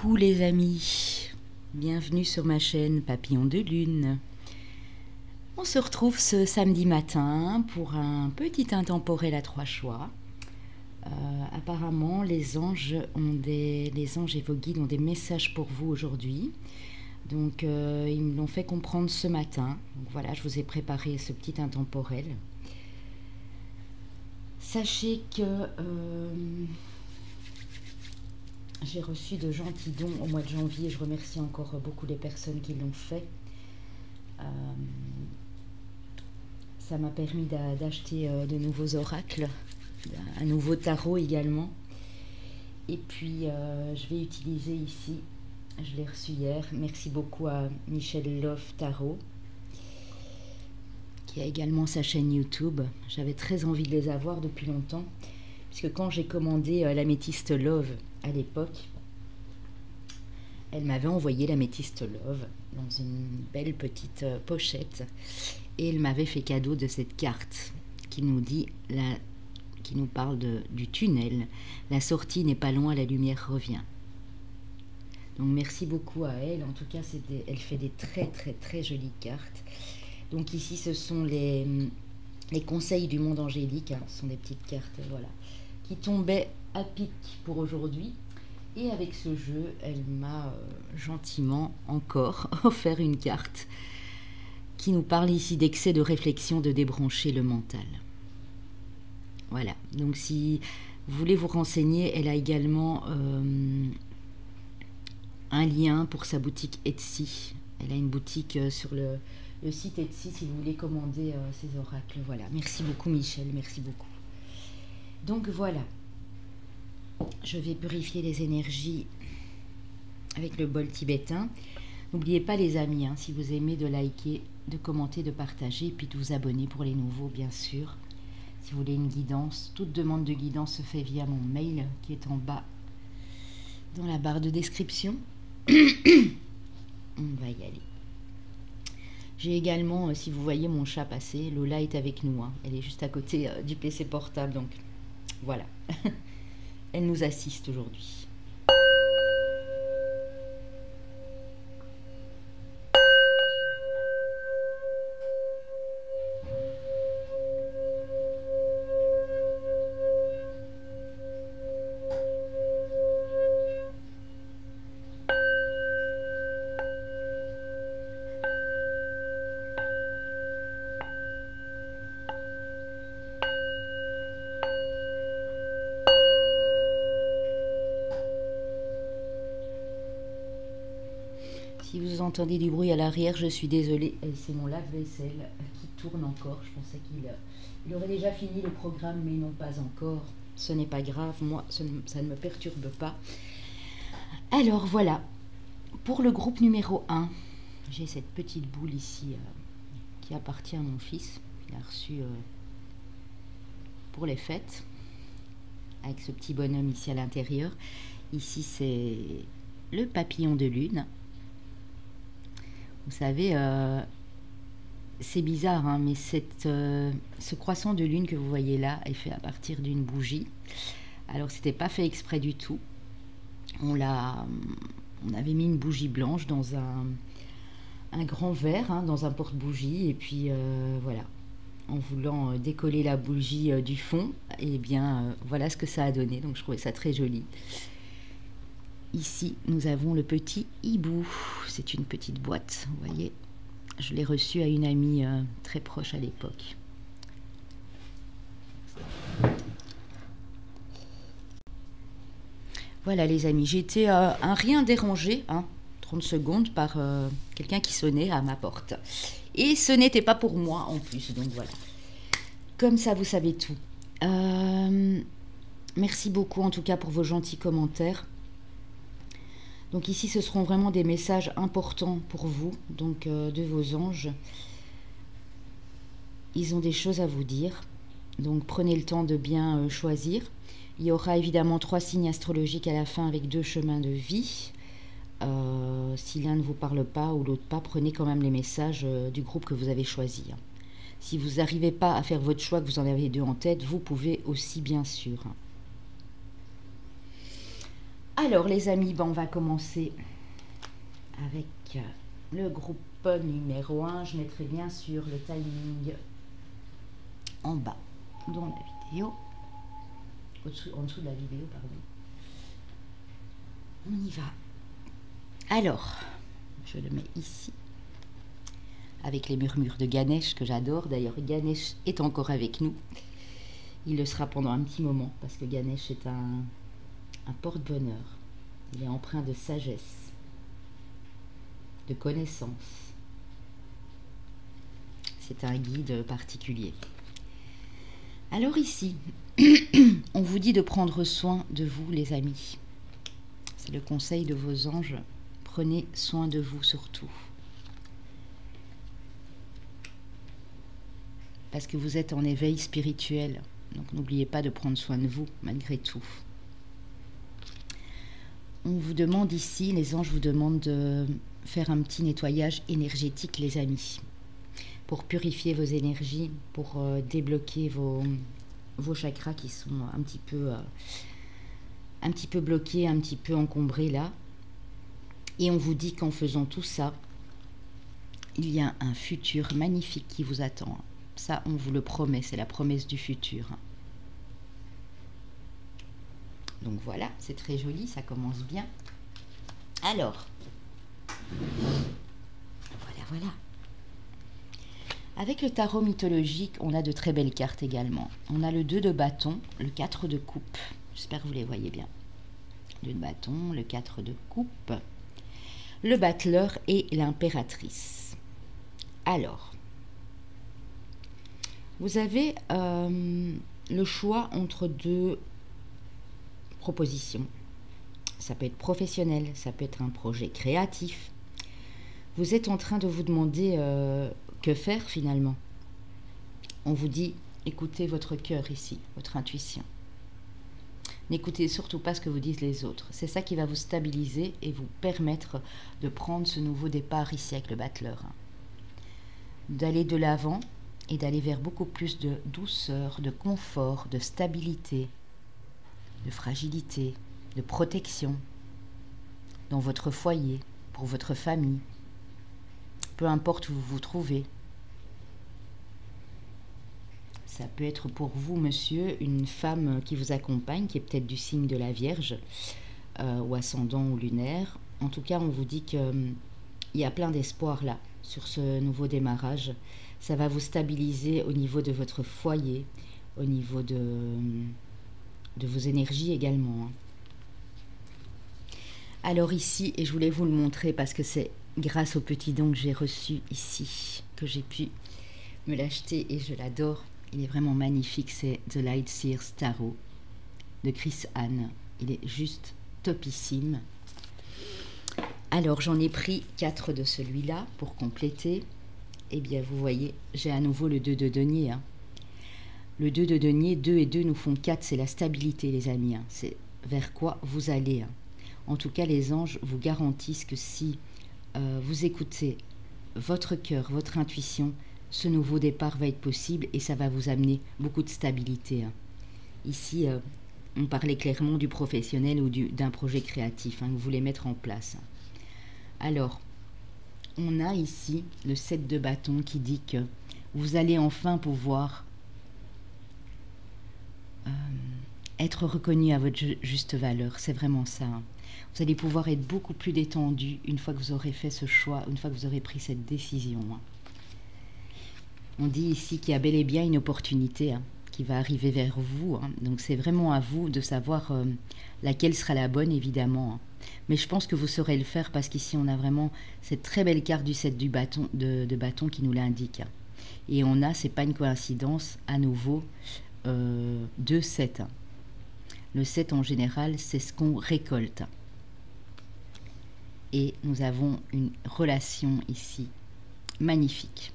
Coucou les amis, bienvenue sur ma chaîne Papillon de Lune. On se retrouve ce samedi matin pour un petit intemporel à 3 choix. Apparemment les anges et vos guides ont des messages pour vous aujourd'hui. Donc ils me l'ont fait comprendre ce matin. Donc voilà, je vous ai préparé ce petit intemporel. Sachez que j'ai reçu de gentils dons au mois de janvier. Je remercie encore beaucoup les personnes qui l'ont fait. Ça m'a permis d'acheter de nouveaux oracles, un nouveau tarot également. Et puis je vais utiliser ici, je l'ai reçu hier. Merci beaucoup à Michel Love Tarot, qui a également sa chaîne YouTube. J'avais très envie de les avoir depuis longtemps, puisque quand j'ai commandé l'améthyste Love à l'époque, elle m'avait envoyé l'améthyste Love dans une belle petite pochette, et elle m'avait fait cadeau de cette carte qui nous dit, qui nous parle du tunnel. La sortie n'est pas loin, la lumière revient. Donc merci beaucoup à elle. En tout cas, elle fait des très jolies cartes. Donc ici, ce sont les conseils du monde angélique, hein. Ce sont des petites cartes, voilà, qui tombaient à pic pour aujourd'hui. Et avec ce jeu, elle m'a gentiment encore offert une carte qui nous parle ici d'excès de réflexion, de débrancher le mental. Voilà, donc si vous voulez vous renseigner, elle a également un lien pour sa boutique Etsy. Elle a une boutique sur le site Etsy si vous voulez commander ses oracles. Voilà, merci beaucoup Michel, merci beaucoup. Donc voilà, je vais purifier les énergies avec le bol tibétain. N'oubliez pas les amis, hein, si vous aimez, de liker, de commenter, de partager, et puis de vous abonner pour les nouveaux bien sûr. Si vous voulez une guidance, toute demande de guidance se fait via mon mail qui est en bas dans la barre de description. On va y aller. J'ai également, si vous voyez mon chat passer, Lola est avec nous, hein. Elle est juste à côté du PC portable, donc voilà. Elle nous assiste aujourd'hui. Si vous entendez du bruit à l'arrière, je suis désolée, c'est mon lave-vaisselle qui tourne encore. Je pensais qu'il aurait déjà fini le programme, mais non, pas encore. Ce n'est pas grave, moi, ça ne me perturbe pas. Alors voilà, pour le groupe numéro 1, j'ai cette petite boule ici qui appartient à mon fils. Il a reçu pour les fêtes, avec ce petit bonhomme ici à l'intérieur. Ici, c'est le papillon de lune. Vous savez, c'est bizarre, hein, mais ce croissant de lune que vous voyez là est fait à partir d'une bougie. Alors, c'était pas fait exprès du tout. On avait mis une bougie blanche dans un grand verre, hein, dans un porte-bougie, et puis voilà, en voulant décoller la bougie du fond, et bien voilà ce que ça a donné. Donc, je trouvais ça très joli. Ici, nous avons le petit hibou. C'est une petite boîte, vous voyez. Je l'ai reçu à une amie très proche à l'époque. Voilà les amis, j'ai été un rien dérangé, hein, 30 secondes, par quelqu'un qui sonnait à ma porte. Et ce n'était pas pour moi en plus, donc voilà. Comme ça, vous savez tout. Merci beaucoup en tout cas pour vos gentils commentaires. Donc ici, ce seront vraiment des messages importants pour vous, donc de vos anges. Ils ont des choses à vous dire, donc prenez le temps de bien choisir. Il y aura évidemment 3 signes astrologiques à la fin avec 2 chemins de vie. Si l'un ne vous parle pas ou l'autre pas, prenez quand même les messages du groupe que vous avez choisi. Si vous n'arrivez pas à faire votre choix, que vous en avez 2 en tête, vous pouvez aussi bien sûr. Alors les amis, ben, on va commencer avec le groupe numéro 1. Je mettrai bien sûr le timing en bas dans la vidéo. En dessous de la vidéo, pardon. On y va. Alors, je le mets ici. Avec les murmures de Ganesh que j'adore. D'ailleurs, Ganesh est encore avec nous. Il le sera pendant un petit moment parce que Ganesh est un porte-bonheur. Il est empreint de sagesse, de connaissance. C'est un guide particulier. Alors ici, on vous dit de prendre soin de vous, les amis. C'est le conseil de vos anges. Prenez soin de vous surtout. Parce que vous êtes en éveil spirituel. Donc n'oubliez pas de prendre soin de vous, malgré tout. On vous demande ici, les anges vous demandent de faire un petit nettoyage énergétique, les amis. Pour purifier vos énergies, pour débloquer vos chakras qui sont un petit peu bloqués, un petit peu encombrés là. Et on vous dit qu'en faisant tout ça, il y a un futur magnifique qui vous attend. Ça, on vous le promet, c'est la promesse du futur. Donc voilà, c'est très joli, ça commence bien. Alors, voilà. Avec le tarot mythologique, on a de très belles cartes également. On a le 2 de bâton, le 4 de coupe. J'espère que vous les voyez bien. Le 2 de bâton, le 4 de coupe, le battleur et l'impératrice. Alors, vous avez le choix entre deux propositions. Ça peut être professionnel, ça peut être un projet créatif. Vous êtes en train de vous demander que faire finalement. On vous dit, écoutez votre cœur ici, votre intuition. N'écoutez surtout pas ce que vous disent les autres. C'est ça qui va vous stabiliser et vous permettre de prendre ce nouveau départ ici avec le battleur. D'aller de l'avant et d'aller vers beaucoup plus de douceur, de confort, de stabilité, de fragilité, de protection dans votre foyer, pour votre famille, peu importe où vous vous trouvez. Ça peut être pour vous, monsieur, une femme qui vous accompagne, qui est peut-être du signe de la Vierge, ou ascendant ou lunaire. En tout cas, on vous dit qu'il y a plein d'espoir là, sur ce nouveau démarrage. Ça va vous stabiliser au niveau de votre foyer, au niveau de vos énergies également. Alors ici, et je voulais vous le montrer parce que c'est grâce au petit don que j'ai reçu ici, que j'ai pu me l'acheter et je l'adore. Il est vraiment magnifique, c'est The Lightseers Tarot de Chris Anne. Il est juste topissime. Alors j'en ai pris 4 de celui-là pour compléter. Eh bien vous voyez, j'ai à nouveau le 2 de denier. Le 2 de denier, 2 et 2 nous font 4, c'est la stabilité les amis. C'est vers quoi vous allez. En tout cas, les anges vous garantissent que si vous écoutez votre cœur, votre intuition, ce nouveau départ va être possible et ça va vous amener beaucoup de stabilité. Ici, on parlait clairement du professionnel ou d'un projet créatif que vous voulez mettre en place. Alors, on a ici le 7 de bâton qui dit que vous allez enfin pouvoir être reconnu à votre juste valeur. C'est vraiment ça. Vous allez pouvoir être beaucoup plus détendu une fois que vous aurez fait ce choix, une fois que vous aurez pris cette décision. On dit ici qu'il y a bel et bien une opportunité qui va arriver vers vous. Donc c'est vraiment à vous de savoir laquelle sera la bonne, évidemment. Mais je pense que vous saurez le faire parce qu'ici on a vraiment cette très belle carte du 7 du bâton, de bâton qui nous l'indique. Et on a, c'est pas une coïncidence, à nouveau 2 7. Le 7 en général, c'est ce qu'on récolte. Et nous avons une relation ici magnifique.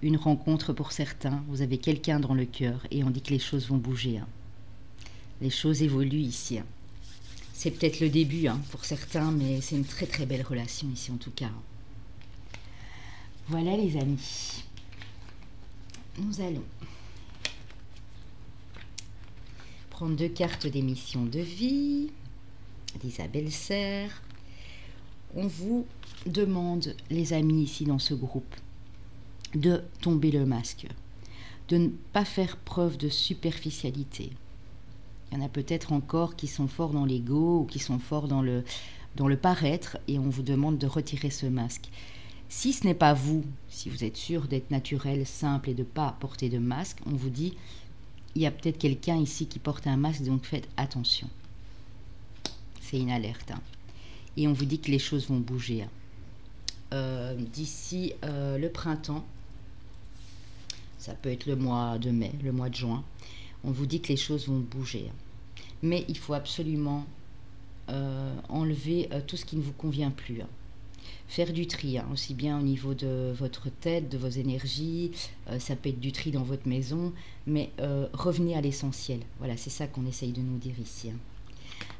Une rencontre pour certains, vous avez quelqu'un dans le cœur et on dit que les choses vont bouger. Les choses évoluent ici. C'est peut-être le début pour certains, mais c'est une très très belle relation ici en tout cas. Voilà les amis. Nous allons prendre 2 cartes d'émission de vie. d'Isabelle Serre. On vous demande, les amis ici dans ce groupe, de tomber le masque, de ne pas faire preuve de superficialité. Il y en a peut-être encore qui sont forts dans l'ego ou qui sont forts dans le paraître, et on vous demande de retirer ce masque. Si ce n'est pas vous, si vous êtes sûr d'être naturel, simple et de ne pas porter de masque, on vous dit, il y a peut-être quelqu'un ici qui porte un masque, donc faites attention. C'est une alerte. Hein. Et on vous dit que les choses vont bouger. Hein. D'ici le printemps, ça peut être le mois de mai, le mois de juin, on vous dit que les choses vont bouger. Hein. Mais il faut absolument enlever tout ce qui ne vous convient plus. Hein. Faire du tri, hein, aussi bien au niveau de votre tête, de vos énergies, ça peut être du tri dans votre maison, mais revenez à l'essentiel. Voilà, c'est ça qu'on essaye de nous dire ici. Hein.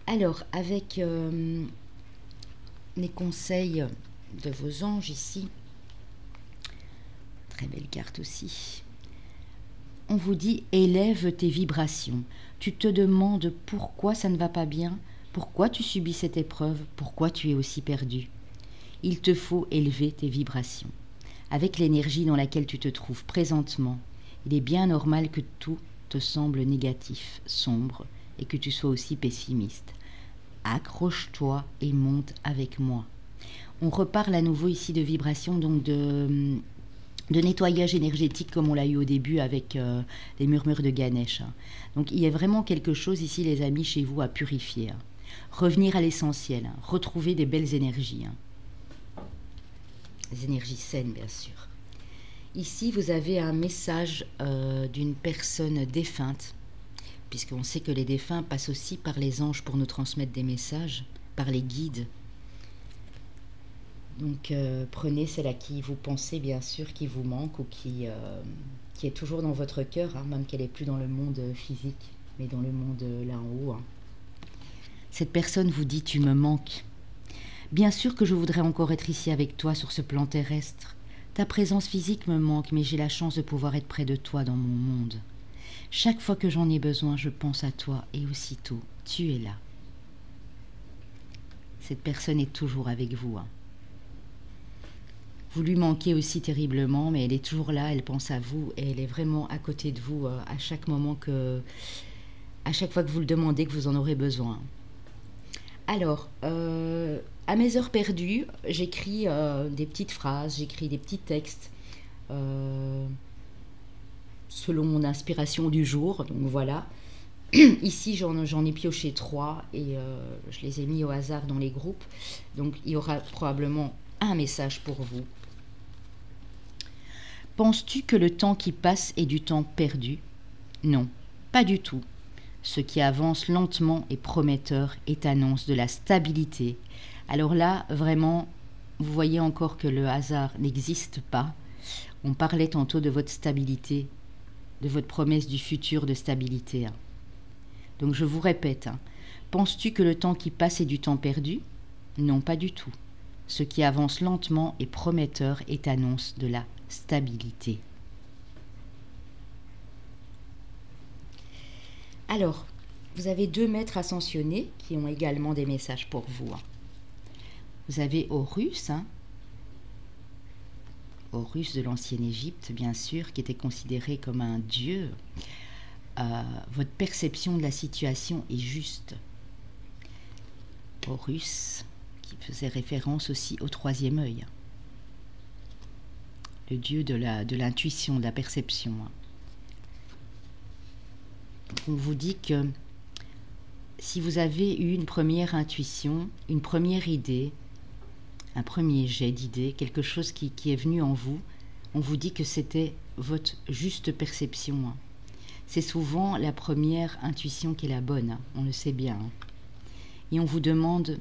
Alors, avec les conseils de vos anges ici, très belle carte aussi, on vous dit élève tes vibrations. Tu te demandes pourquoi ça ne va pas bien, pourquoi tu subis cette épreuve, pourquoi tu es aussi perdu. Il te faut élever tes vibrations. Avec l'énergie dans laquelle tu te trouves présentement, il est bien normal que tout te semble négatif, sombre, et que tu sois aussi pessimiste. Accroche-toi et monte avec moi. On reparle à nouveau ici de vibrations, donc de nettoyage énergétique comme on l'a eu au début avec les murmures de Ganesh. Donc il y a vraiment quelque chose ici, les amis, chez vous à purifier. Revenir à l'essentiel, retrouver des belles énergies. Des énergies saines, bien sûr. Ici, vous avez un message d'une personne défunte, puisqu'on sait que les défunts passent aussi par les anges pour nous transmettre des messages, par les guides. Donc, prenez celle à qui vous pensez, bien sûr, qui vous manque ou qui est toujours dans votre cœur, hein, même qu'elle n'est plus dans le monde physique, mais dans le monde là en haut. Hein. Cette personne vous dit « tu me manques ». Bien sûr que je voudrais encore être ici avec toi sur ce plan terrestre. Ta présence physique me manque, mais j'ai la chance de pouvoir être près de toi dans mon monde. Chaque fois que j'en ai besoin, je pense à toi et aussitôt, tu es là. Cette personne est toujours avec vous. Hein. Vous lui manquez aussi terriblement, mais elle est toujours là, elle pense à vous et elle est vraiment à côté de vous à chaque moment à chaque fois que vous le demandez, que vous en aurez besoin. Alors, à mes heures perdues, j'écris des petites phrases, j'écris des petits textes selon mon inspiration du jour. Donc voilà. Ici, j'en ai pioché 3 et je les ai mis au hasard dans les groupes. Donc, il y aura probablement un message pour vous. Penses-tu que le temps qui passe est du temps perdu? Non, pas du tout. Ce qui avance lentement et prometteur est annonce de la stabilité. Alors là, vraiment, vous voyez encore que le hasard n'existe pas. On parlait tantôt de votre stabilité, de votre promesse du futur de stabilité. Donc je vous répète, penses-tu que le temps qui passe est du temps perdu? Non, pas du tout. Ce qui avance lentement et prometteur est annonce de la stabilité. Alors, vous avez 2 maîtres ascensionnés qui ont également des messages pour vous. Vous avez Horus, Horus de l'ancienne Égypte, bien sûr, qui était considéré comme un dieu. Votre perception de la situation est juste. Horus, qui faisait référence aussi au 3e œil. Le dieu de l'intuition, de la perception. On vous dit que si vous avez eu une première intuition, une première idée, un premier jet d'idée, quelque chose qui est venu en vous, on vous dit que c'était votre juste perception. C'est souvent la première intuition qui est la bonne, on le sait bien. Et on vous demande,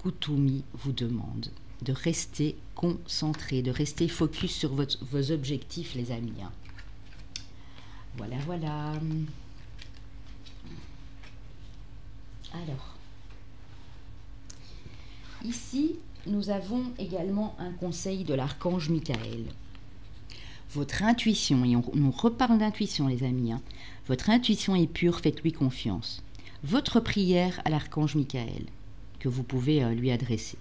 Kuthumi vous demande de rester concentré, de rester focus sur vos objectifs, les amis. Voilà, voilà. Alors, ici, nous avons également un conseil de l'archange Michael. Votre intuition, et on reparle d'intuition, les amis, votre intuition est pure, faites-lui confiance. votre prière à l'archange Michael, que vous pouvez lui adresser.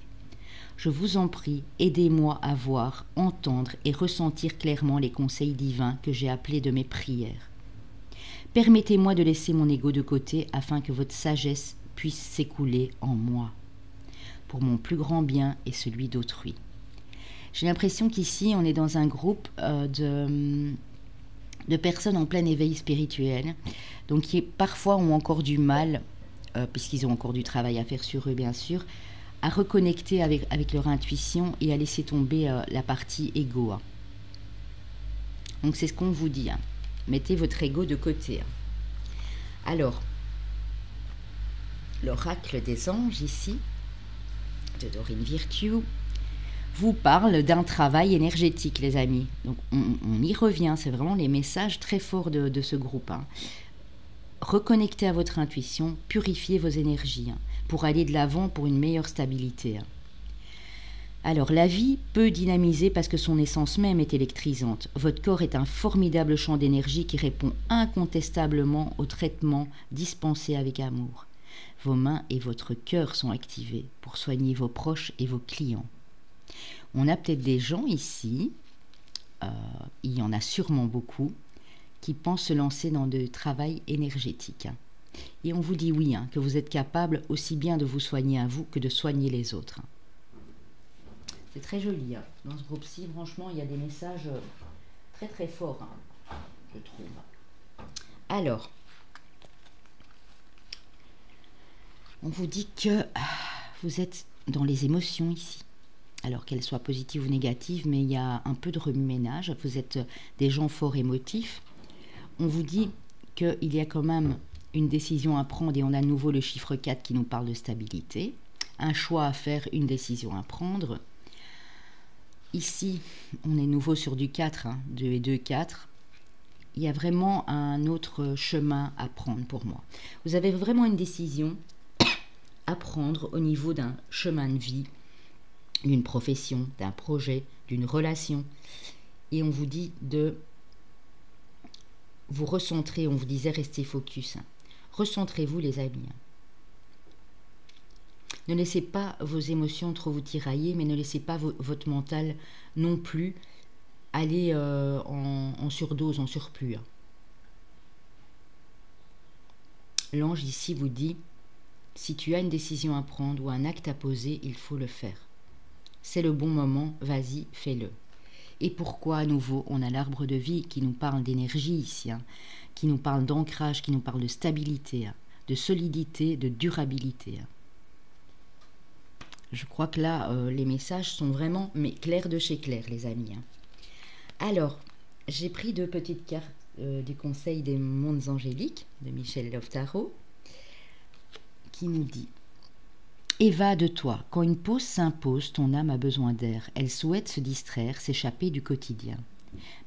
Je vous en prie, aidez-moi à voir, entendre et ressentir clairement les conseils divins que j'ai appelés de mes prières. Permettez-moi de laisser mon ego de côté afin que votre sagesse puisse s'écouler en moi, pour mon plus grand bien et celui d'autrui. J'ai l'impression qu'ici, on est dans un groupe de personnes en plein éveil spirituel, donc qui parfois ont encore du mal, puisqu'ils ont encore du travail à faire sur eux bien sûr, à reconnecter avec leur intuition et à laisser tomber la partie ego. Donc c'est ce qu'on vous dit. Mettez votre ego de côté. Alors, l'oracle des anges ici, de Dorine Virtue, vous parle d'un travail énergétique, les amis. Donc on y revient, c'est vraiment les messages très forts de ce groupe. Reconnectez à votre intuition, purifiez vos énergies pour aller de l'avant pour une meilleure stabilité. Alors, la vie peut dynamiser parce que son essence même est électrisante. Votre corps est un formidable champ d'énergie qui répond incontestablement au traitement dispensé avec amour. Vos mains et votre cœur sont activés pour soigner vos proches et vos clients. On a peut-être des gens ici, il y en a sûrement beaucoup, qui pensent se lancer dans du travail énergétique. Et on vous dit oui, que vous êtes capable aussi bien de vous soigner à vous que de soigner les autres. C'est très joli. Dans ce groupe-ci, franchement, il y a des messages très très forts, je trouve. Alors, on vous dit que vous êtes dans les émotions ici. Alors qu'elles soient positives ou négatives, mais il y a un peu de remue-ménage. Vous êtes des gens forts émotifs. On vous dit qu'il y a quand même une décision à prendre et on a de nouveau le chiffre 4 qui nous parle de stabilité. Un choix à faire, une décision à prendre. Ici, on est nouveau sur du 4, 2 et 2, 4. Il y a vraiment un autre chemin à prendre pour moi. Vous avez vraiment une décision à prendre au niveau d'un chemin de vie, d'une profession, d'un projet, d'une relation. Et on vous dit de vous recentrer, on vous disait restez focus. Recentrez-vous les amis. Ne laissez pas vos émotions trop vous tirailler, mais ne laissez pas votre mental non plus aller en surdose, en surplus. L'ange ici vous dit, si tu as une décision à prendre ou un acte à poser, il faut le faire. C'est le bon moment, vas-y, fais-le. Et pourquoi à nouveau on a l'arbre de vie qui nous parle d'énergie ici, qui nous parle d'ancrage, qui nous parle de stabilité, de solidité, de durabilité. Je crois que là, les messages sont vraiment clairs de chez clair, les amis. Alors, j'ai pris 2 petites cartes du Conseil des mondes angéliques de Michel Loftaro, qui nous dit « Évade-toi. Quand une pause s'impose, ton âme a besoin d'air. Elle souhaite se distraire, s'échapper du quotidien.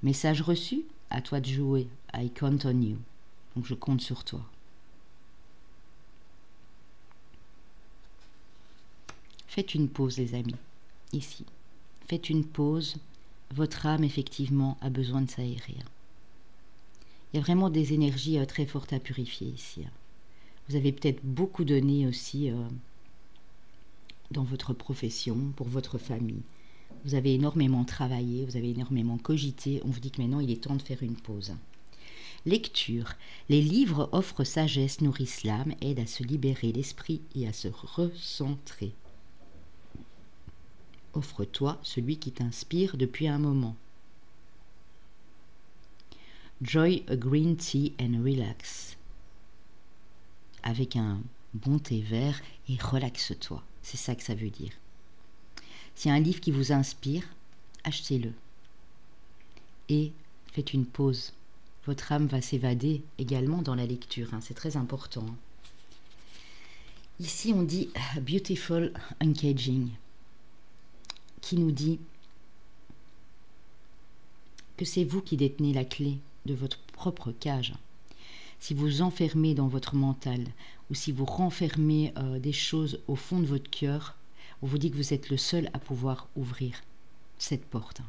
Message reçu, à toi de jouer. I count on you. » Donc je compte sur toi. Faites une pause, les amis, ici. Faites une pause. Votre âme, effectivement, a besoin de s'aérer. Il y a vraiment des énergies très fortes à purifier ici. Vous avez peut-être beaucoup donné aussi dans votre profession, pour votre famille. Vous avez énormément travaillé, vous avez énormément cogité. On vous dit que maintenant, il est temps de faire une pause. Lecture. Les livres offrent sagesse, nourrissent l'âme, aident à se libérer l'esprit et à se recentrer. Offre-toi celui qui t'inspire depuis un moment. Joy a green tea and relax. Avec un bon thé vert et relaxe-toi. C'est ça que ça veut dire. S'il y a un livre qui vous inspire, achetez-le. Et faites une pause. Votre âme va s'évader également dans la lecture. C'est très important. Ici, on dit « beautiful uncaging », qui nous dit que c'est vous qui détenez la clé de votre propre cage. Si vous enfermez dans votre mental ou si vous renfermez des choses au fond de votre cœur, on vous dit que vous êtes le seul à pouvoir ouvrir cette porte.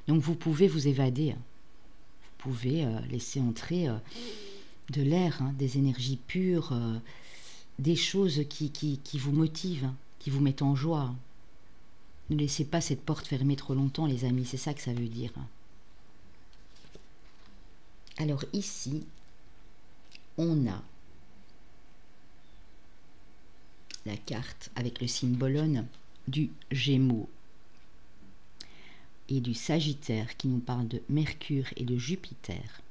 Donc vous pouvez vous évader, vous pouvez laisser entrer de l'air, hein, des énergies pures, des choses qui vous motivent, hein, qui vous mettent en joie. Ne laissez pas cette porte fermée trop longtemps, les amis, c'est ça que ça veut dire. Alors ici, on a la carte avec le symbole du Gémeaux et du Sagittaire qui nous parle de Mercure et de Jupiter.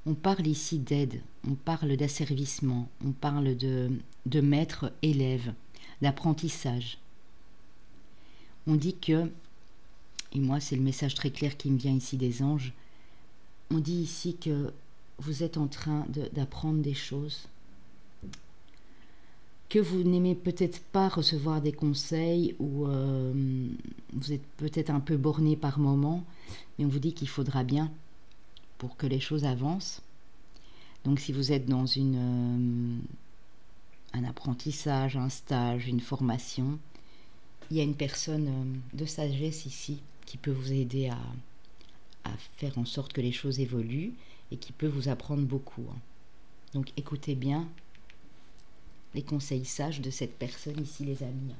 On parle ici d'aide, on parle d'asservissement, on parle de maître-élève, d'apprentissage. On dit que, et moi c'est le message très clair qui me vient ici des anges, on dit ici que vous êtes en train d'apprendre des choses, que vous n'aimez peut-être pas recevoir des conseils ou vous êtes peut-être un peu borné par moment, mais on vous dit qu'il faudra bien pour que les choses avancent. Donc si vous êtes dans un apprentissage, un stage, une formation, il y a une personne de sagesse ici qui peut vous aider à faire en sorte que les choses évoluent et qui peut vous apprendre beaucoup. Donc écoutez bien les conseils sages de cette personne ici, les amis.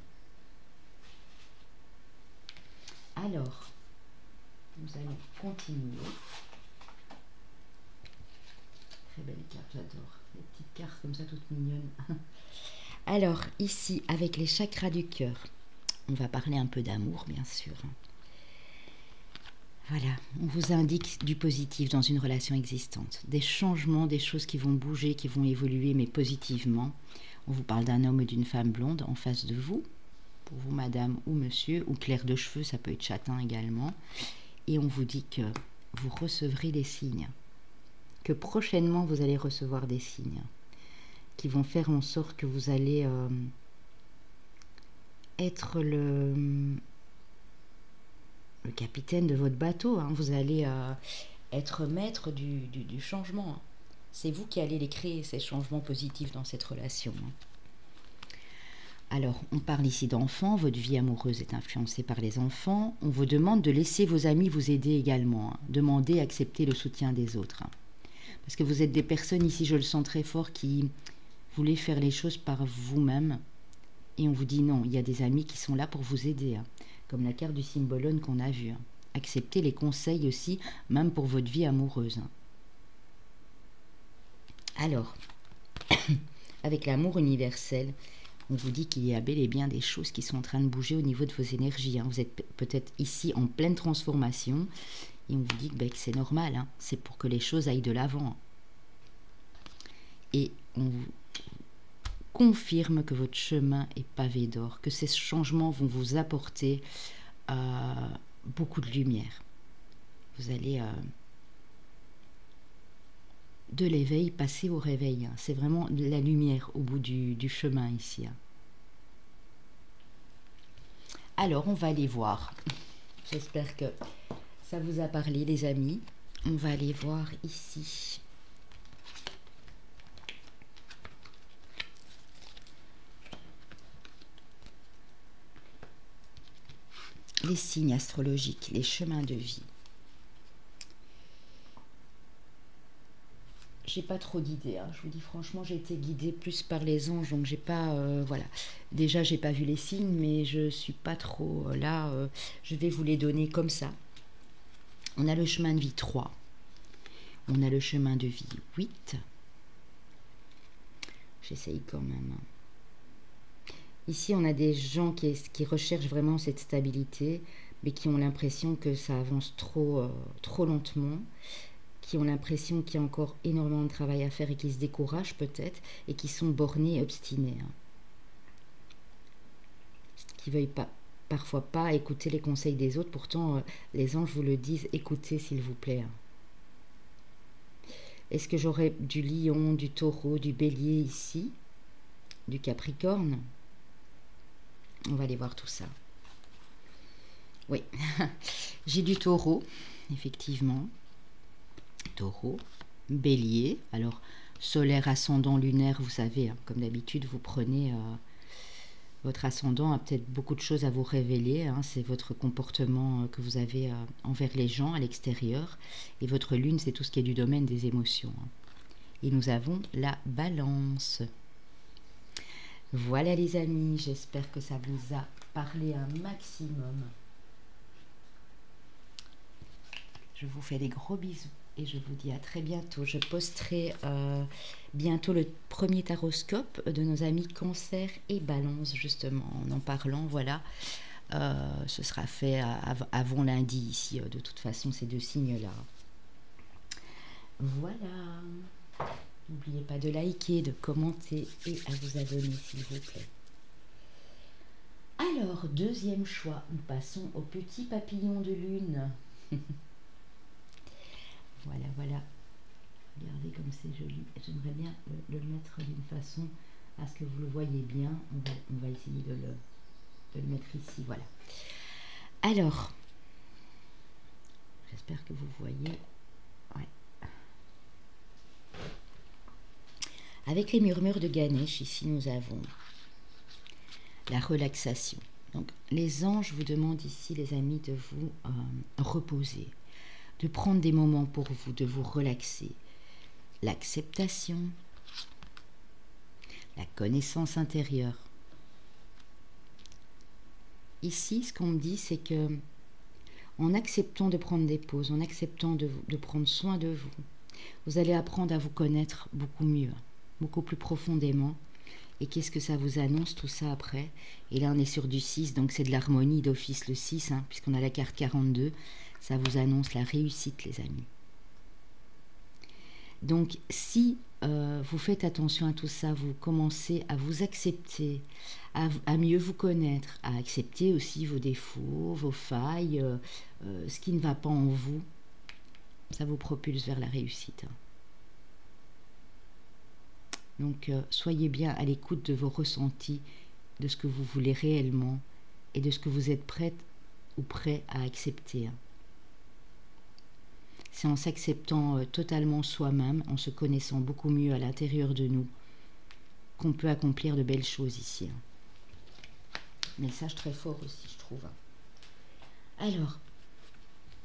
Alors, nous allons continuer. Très belle carte, j'adore. Les petites cartes comme ça, toutes mignonnes. Alors, ici, avec les chakras du cœur, on va parler un peu d'amour, bien sûr. Voilà, on vous indique du positif dans une relation existante. Des changements, des choses qui vont bouger, qui vont évoluer, mais positivement. On vous parle d'un homme ou d'une femme blonde en face de vous. Pour vous, madame ou monsieur, ou clair de cheveux, ça peut être châtain également. Et on vous dit que vous recevrez des signes. Que prochainement, vous allez recevoir des signes qui vont faire en sorte que vous allez être le capitaine de votre bateau. Hein. Vous allez être maître du changement. Hein. C'est vous qui allez les créer, ces changements positifs dans cette relation. Hein. Alors, on parle ici d'enfants. Votre vie amoureuse est influencée par les enfants. On vous demande de laisser vos amis vous aider également. Hein. Demandez, acceptez le soutien des autres. Hein. Parce que vous êtes des personnes ici, je le sens très fort, qui voulez faire les choses par vous-même. Et on vous dit non, il y a des amis qui sont là pour vous aider. Hein. Comme la carte du symbolone qu'on a vue. Hein. Acceptez les conseils aussi, même pour votre vie amoureuse. Hein. Alors, avec l'amour universel, on vous dit qu'il y a bel et bien des choses qui sont en train de bouger au niveau de vos énergies. Hein. Vous êtes peut-être ici en pleine transformation et on vous dit que c'est normal. Hein. C'est pour que les choses aillent de l'avant. Et on vous confirme que votre chemin est pavé d'or, que ces changements vont vous apporter beaucoup de lumière. Vous allez de l'éveil passer au réveil. Hein. C'est vraiment de la lumière au bout du chemin ici. Hein. Alors, on va aller voir. J'espère que ça vous a parlé, les amis. On va aller voir ici. Les signes astrologiques, les chemins de vie. J'ai pas trop d'idées, hein. Je vous dis franchement, j'ai été guidée plus par les anges, donc j'ai pas, voilà. Déjà, j'ai pas vu les signes, mais je suis pas trop là. Je vais vous les donner comme ça. On a le chemin de vie 3. On a le chemin de vie 8. J'essaye quand même. Ici, on a des gens qui recherchent vraiment cette stabilité, mais qui ont l'impression que ça avance trop lentement, qui ont l'impression qu'il y a encore énormément de travail à faire et qui se découragent peut-être, et qui sont bornés et obstinés. Hein. Qui ne veuillent parfois pas écouter les conseils des autres. Pourtant, les anges vous le disent, écoutez s'il vous plaît. Hein. Est-ce que j'aurai du lion, du taureau, du bélier ici, du capricorne? On va aller voir tout ça. Oui, j'ai du taureau, effectivement. Taureau, bélier. Alors, solaire, ascendant, lunaire, vous savez, hein, comme d'habitude, vous prenez... votre ascendant a peut-être beaucoup de choses à vous révéler. Hein, c'est votre comportement que vous avez envers les gens à l'extérieur. Et votre lune, c'est tout ce qui est du domaine des émotions. Hein. Et nous avons la balance. Voilà les amis, j'espère que ça vous a parlé un maximum. Je vous fais des gros bisous et je vous dis à très bientôt. Je posterai bientôt le premier taroscope de nos amis Cancer et Balance, justement, en parlant, voilà. Ce sera fait avant lundi ici, de toute façon, ces deux signes-là. Voilà. N'oubliez pas de liker, de commenter et à vous abonner, s'il vous plaît. Alors, deuxième choix, nous passons au petit papillon de lune. Voilà, voilà. Regardez comme c'est joli. J'aimerais bien le mettre d'une façon à ce que vous le voyez bien. On va essayer de le mettre ici. Voilà. Alors, j'espère que vous voyez. Ouais. Avec les murmures de Ganesh, ici nous avons la relaxation. Donc, les anges vous demandent ici, les amis, de vous reposer, de prendre des moments pour vous, de vous relaxer. L'acceptation, la connaissance intérieure. Ici, ce qu'on me dit, c'est que en acceptant de prendre des pauses, en acceptant de prendre soin de vous, vous allez apprendre à vous connaître beaucoup mieux, beaucoup plus profondément. Et qu'est-ce que ça vous annonce tout ça après? Et là, on est sur du 6, donc c'est de l'harmonie d'office le 6, hein, puisqu'on a la carte 42. Ça vous annonce la réussite, les amis. Donc, si vous faites attention à tout ça, vous commencez à vous accepter, à mieux vous connaître, à accepter aussi vos défauts, vos failles, ce qui ne va pas en vous, ça vous propulse vers la réussite. Donc, soyez bien à l'écoute de vos ressentis, de ce que vous voulez réellement et de ce que vous êtes prête ou prêt à accepter. C'est en s'acceptant totalement soi-même, en se connaissant beaucoup mieux à l'intérieur de nous, qu'on peut accomplir de belles choses ici. Message très fort aussi, je trouve. Alors,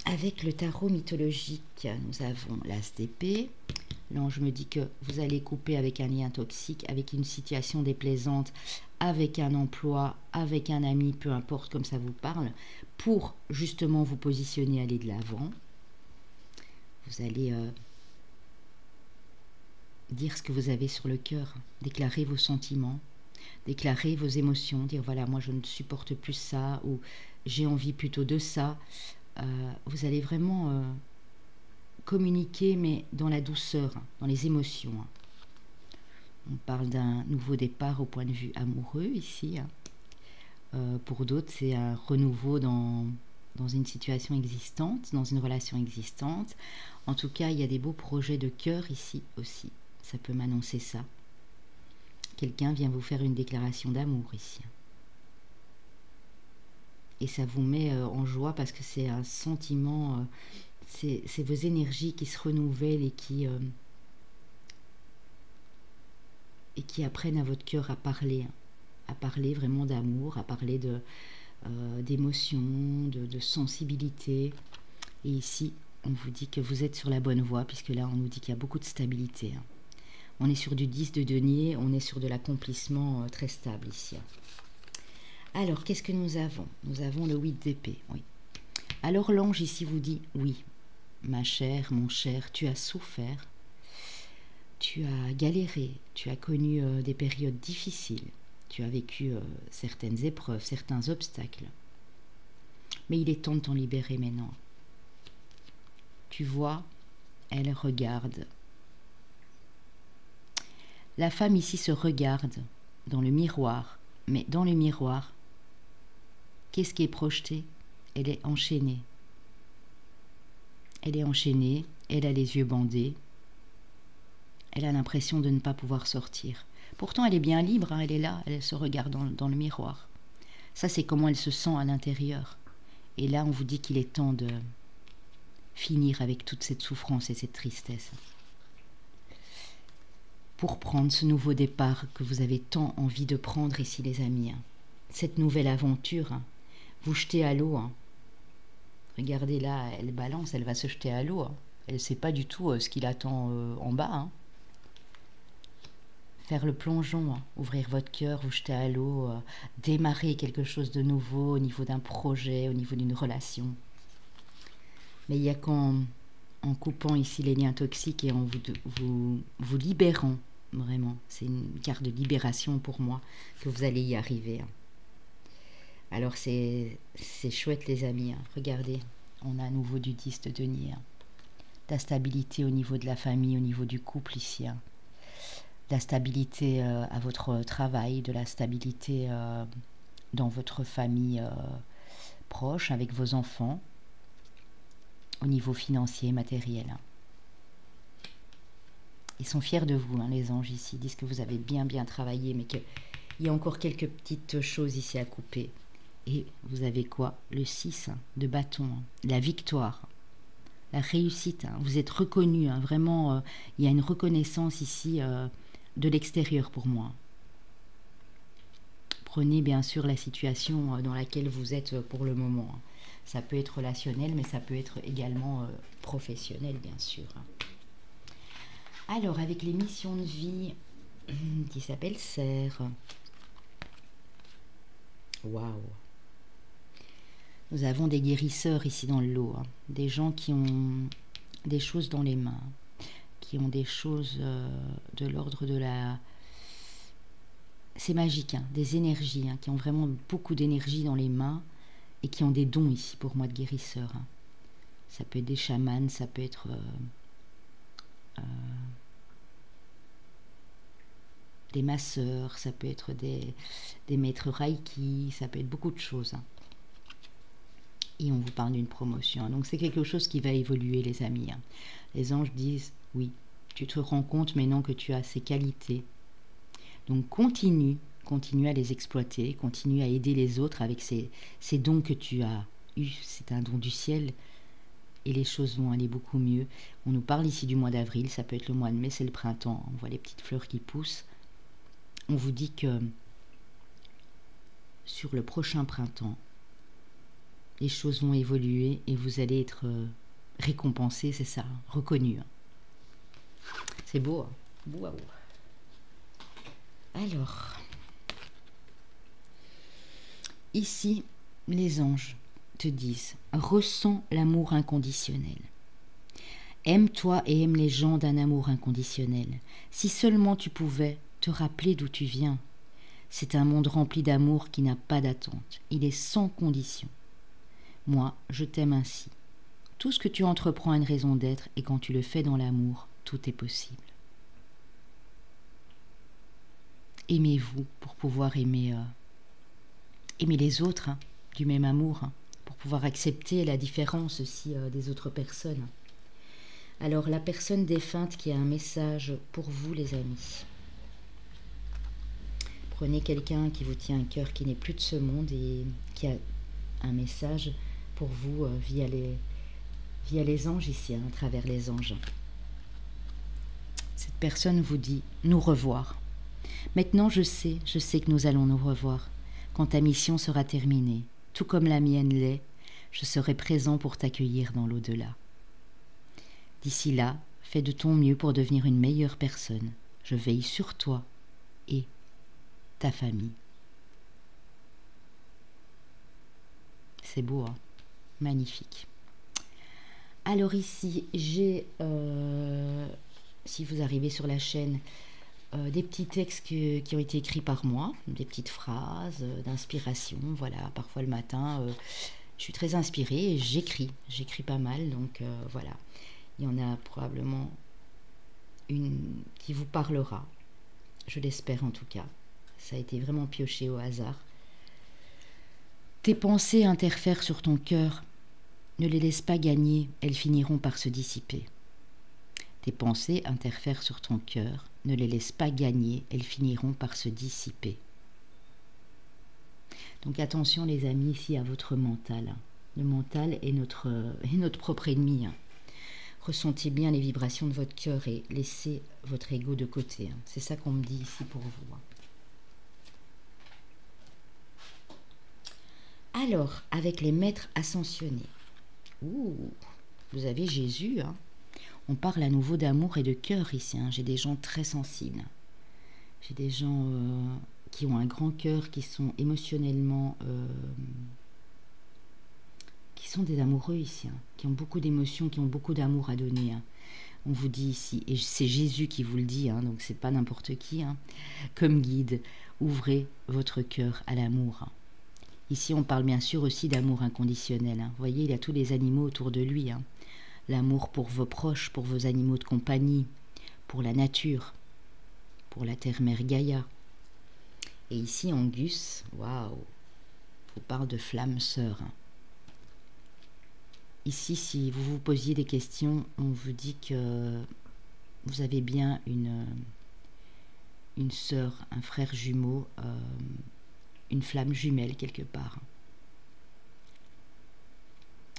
avec le tarot mythologique, nous avons l'As d'épée. L'ange me dit que vous allez couper avec un lien toxique, avec une situation déplaisante, avec un emploi, avec un ami, peu importe comme ça vous parle, pour justement vous positionner, aller de l'avant. Vous allez dire ce que vous avez sur le cœur, déclarer vos sentiments, déclarer vos émotions, dire voilà, moi je ne supporte plus ça, ou j'ai envie plutôt de ça. Vous allez vraiment communiquer, mais dans la douceur, dans les émotions. On parle d'un nouveau départ au point de vue amoureux ici. Pour d'autres, c'est un renouveau dans une situation existante, dans une relation existante. En tout cas, il y a des beaux projets de cœur ici aussi. Ça peut m'annoncer ça. Quelqu'un vient vous faire une déclaration d'amour ici. Et ça vous met en joie parce que c'est un sentiment, c'est vos énergies qui se renouvellent et qui apprennent à votre cœur à parler vraiment d'amour, à parler d'émotion, de sensibilité. Et ici, on vous dit que vous êtes sur la bonne voie, puisque là, on nous dit qu'il y a beaucoup de stabilité. On est sur du 10 de denier, on est sur de l'accomplissement très stable ici. Alors, qu'est-ce que nous avons? Nous avons le 8 d'épée, oui. Alors, l'ange ici vous dit, oui, ma chère, mon cher, tu as souffert, tu as galéré, tu as connu des périodes difficiles, tu as vécu certaines épreuves, certains obstacles. Mais il est temps de t'en libérer maintenant. Tu vois, elle regarde. La femme ici se regarde dans le miroir, mais dans le miroir, qu'est-ce qui est projeté? Elle est enchaînée. Elle est enchaînée, elle a les yeux bandés, elle a l'impression de ne pas pouvoir sortir. Pourtant, elle est bien libre, hein, elle est là, elle se regarde dans le miroir. Ça, c'est comment elle se sent à l'intérieur. Et là, on vous dit qu'il est temps de finir avec toute cette souffrance et cette tristesse. Pour prendre ce nouveau départ que vous avez tant envie de prendre ici, les amis. Hein. Cette nouvelle aventure, hein. Vous jetez à l'eau. Hein. Regardez là, elle balance, elle va se jeter à l'eau. Hein. Elle ne sait pas du tout ce qui l'attend en bas. Hein. faire le plongeon, hein, ouvrir votre cœur, vous jeter à l'eau, démarrer quelque chose de nouveau au niveau d'un projet, au niveau d'une relation. Mais il n'y a en coupant ici les liens toxiques et en vous libérant, vraiment, c'est une carte de libération pour moi, que vous allez y arriver. Hein. Alors c'est chouette les amis, hein. Regardez, on a à nouveau du 10 de denier. Hein. De la stabilité au niveau de la famille, au niveau du couple ici. Hein. De la stabilité à votre travail, de la stabilité dans votre famille proche, avec vos enfants, au niveau financier et matériel. Hein. Ils sont fiers de vous, hein, les anges ici. Ils disent que vous avez bien travaillé, mais qu'il y a encore quelques petites choses ici à couper. Et vous avez quoi? Le 6 hein, de bâton, hein, la victoire, la réussite. Hein, vous êtes reconnu, hein, vraiment, il y a une reconnaissance ici de l'extérieur pour moi. Prenez bien sûr la situation dans laquelle vous êtes pour le moment. Hein. Ça peut être relationnel, mais ça peut être également professionnel, bien sûr. Hein. Alors, avec les missions de vie qui s'appellent Serre. Waouh! Nous avons des guérisseurs ici dans le lot, hein. Des gens qui ont des choses dans les mains, qui ont des choses de l'ordre de la... C'est magique, hein, des énergies, hein, qui ont vraiment beaucoup d'énergie dans les mains et qui ont des dons ici pour moi de guérisseurs. Hein. Ça peut être des chamans, ça peut être des masseurs, ça peut être des maîtres reiki, ça peut être beaucoup de choses. Hein. Et on vous parle d'une promotion. Donc c'est quelque chose qui va évoluer, les amis. Hein. Les anges disent, oui, tu te rends compte maintenant que tu as ces qualités. Donc continue à les exploiter, continue à aider les autres avec ces dons que tu as eus. C'est un don du ciel et les choses vont aller beaucoup mieux. On nous parle ici du mois d'avril, ça peut être le mois de mai, c'est le printemps. On voit les petites fleurs qui poussent. On vous dit que sur le prochain printemps, les choses vont évoluer et vous allez être récompensé, c'est ça, reconnu. C'est beau, hein. Waouh. Alors, ici, les anges te disent, ressens l'amour inconditionnel. Aime-toi et aime les gens d'un amour inconditionnel. Si seulement tu pouvais te rappeler d'où tu viens. C'est un monde rempli d'amour qui n'a pas d'attente. Il est sans condition. Moi, je t'aime ainsi. Tout ce que tu entreprends a une raison d'être et quand tu le fais dans l'amour, tout est possible. Aimez-vous pour pouvoir aimer les autres, hein, du même amour, hein, pour pouvoir accepter la différence aussi des autres personnes. Alors, la personne défunte qui a un message pour vous, les amis. Prenez quelqu'un qui vous tient à cœur, qui n'est plus de ce monde et qui a un message pour vous via les anges ici, hein, à travers les anges. Cette personne vous dit « nous revoir ». Maintenant, je sais que nous allons nous revoir. Quand ta mission sera terminée, tout comme la mienne l'est, je serai présent pour t'accueillir dans l'au-delà. D'ici là, fais de ton mieux pour devenir une meilleure personne. Je veille sur toi et ta famille. C'est beau, hein? Magnifique. Alors ici, j'ai, si vous arrivez sur la chaîne, des petits textes qui ont été écrits par moi, des petites phrases d'inspiration. Voilà, parfois le matin, je suis très inspirée et j'écris pas mal. Donc voilà, il y en a probablement une qui vous parlera. Je l'espère en tout cas. Ça a été vraiment pioché au hasard. Tes pensées interfèrent sur ton cœur. Ne les laisse pas gagner, elles finiront par se dissiper. Tes pensées interfèrent sur ton cœur. Ne les laisse pas gagner, elles finiront par se dissiper. Donc attention les amis ici à votre mental. Le mental est notre propre ennemi. Ressentez bien les vibrations de votre cœur et laissez votre ego de côté. C'est ça qu'on me dit ici pour vous. Alors, avec les maîtres ascensionnés. Ouh, vous avez Jésus, hein. On parle à nouveau d'amour et de cœur ici. Hein. J'ai des gens très sensibles. J'ai des gens qui ont un grand cœur, qui sont émotionnellement... qui sont des amoureux ici, hein, qui ont beaucoup d'émotions, qui ont beaucoup d'amour à donner. Hein. On vous dit ici, et c'est Jésus qui vous le dit, hein, donc c'est pas n'importe qui, hein, comme guide, ouvrez votre cœur à l'amour. Hein. Ici, on parle bien sûr aussi d'amour inconditionnel. Hein. Vous voyez, il y a tous les animaux autour de lui. Hein. L'amour pour vos proches, pour vos animaux de compagnie, pour la nature, pour la terre-mère Gaïa. Et ici, Angus, waouh, on vous parle de flamme sœur. Hein. Ici, si vous vous posiez des questions, on vous dit que vous avez bien une sœur, un frère jumeau, une flamme jumelle quelque part.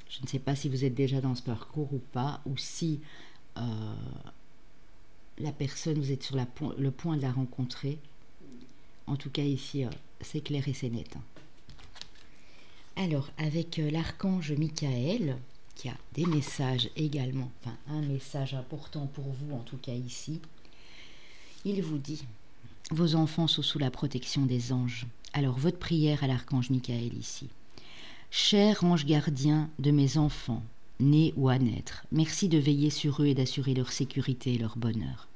Je ne sais pas si vous êtes déjà dans ce parcours ou pas, ou si la personne, vous êtes sur le point de la rencontrer. En tout cas, ici, c'est clair et c'est net. Alors, avec l'archange Michael, qui a des messages également, enfin un message important pour vous, en tout cas ici, il vous dit, vos enfants sont sous la protection des anges. Alors, votre prière à l'archange Michael ici. Cher ange gardien de mes enfants, nés ou à naître, merci de veiller sur eux et d'assurer leur sécurité et leur bonheur.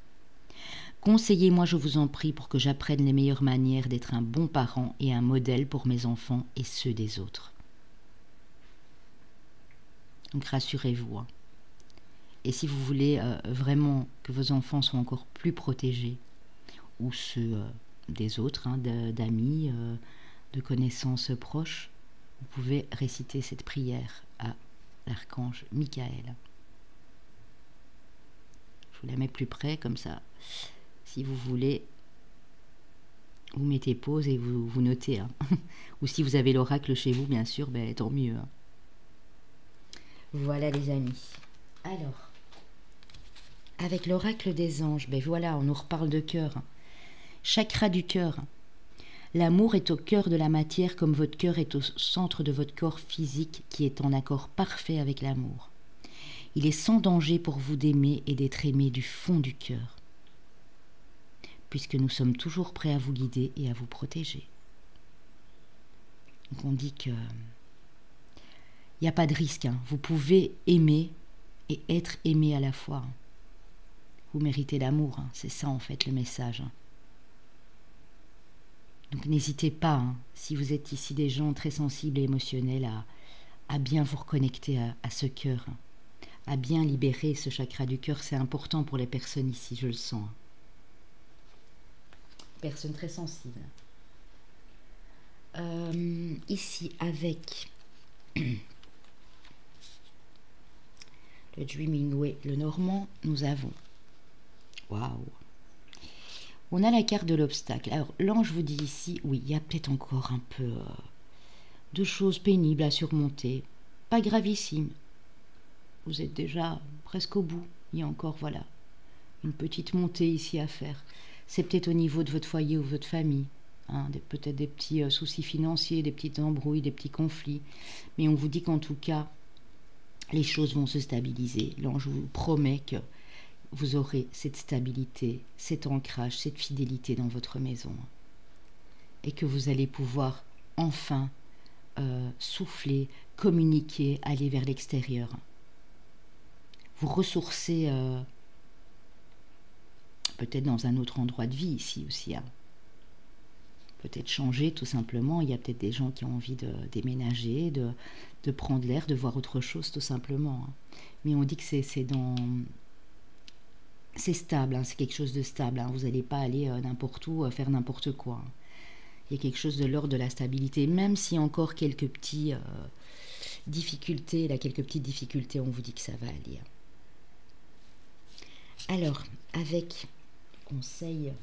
Conseillez-moi, je vous en prie, pour que j'apprenne les meilleures manières d'être un bon parent et un modèle pour mes enfants et ceux des autres. Donc rassurez-vous. Hein. Et si vous voulez vraiment que vos enfants soient encore plus protégés, ou ceux des autres, hein, d'amis, de connaissances proches, vous pouvez réciter cette prière à l'archange Michael. Je vous la mets plus près, comme ça. Si vous voulez, vous mettez pause et vous notez. Hein. Ou si vous avez l'oracle chez vous, bien sûr, ben, tant mieux. Hein. Voilà les amis. Alors, avec l'oracle des anges, ben voilà, on nous reparle de cœur. Hein. Chakra du cœur. L'amour est au cœur de la matière comme votre cœur est au centre de votre corps physique qui est en accord parfait avec l'amour. Il est sans danger pour vous d'aimer et d'être aimé du fond du cœur, puisque nous sommes toujours prêts à vous guider et à vous protéger. Donc on dit que il n'y a pas de risque. Hein. Vous pouvez aimer et être aimé à la fois. Hein. Vous méritez l'amour. Hein. C'est ça en fait le message. Hein. Donc n'hésitez pas, hein, si vous êtes ici des gens très sensibles et émotionnels, à bien vous reconnecter à ce cœur. Hein. À bien libérer ce chakra du cœur. C'est important pour les personnes ici, je le sens. Hein. Personnes très sensibles. Ici avec... le Dreaming Way, le Normand, nous avons... Waouh! On a la carte de l'obstacle. Alors, l'ange vous dit ici, oui, il y a peut-être encore un peu de choses pénibles à surmonter. Pas gravissime. Vous êtes déjà presque au bout. Il y a encore, voilà, une petite montée ici à faire. C'est peut-être au niveau de votre foyer ou votre famille. Hein, peut-être des petits soucis financiers, des petites embrouilles, des petits conflits. Mais on vous dit qu'en tout cas, les choses vont se stabiliser. L'ange vous promet que vous aurez cette stabilité, cet ancrage, cette fidélité dans votre maison. Et que vous allez pouvoir enfin souffler, communiquer, aller vers l'extérieur. Vous ressourcer peut-être dans un autre endroit de vie ici aussi. Hein. Peut-être changer tout simplement. Il y a peut-être des gens qui ont envie de déménager, de prendre l'air, de voir autre chose tout simplement. Hein. Mais on dit que c'est dans... C'est stable, hein, c'est quelque chose de stable. Hein. Vous n'allez pas aller n'importe où, faire n'importe quoi. Hein. Il y a quelque chose de l'ordre de la stabilité, même s'il y a encore quelques petites difficultés. Là, quelques petites difficultés, on vous dit que ça va aller. Alors, avec conseil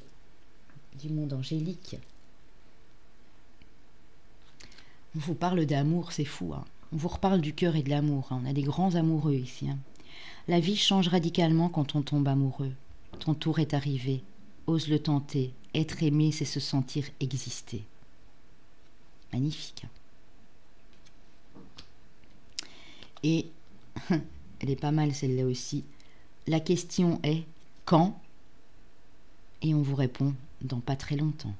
du monde angélique, on vous parle d'amour, c'est fou. Hein. On vous reparle du cœur et de l'amour. Hein. On a des grands amoureux ici. Hein. La vie change radicalement quand on tombe amoureux. Ton tour est arrivé. Ose le tenter. Être aimé, c'est se sentir exister. Magnifique. Et elle est pas mal celle-là aussi. La question est quand? Et on vous répond dans pas très longtemps.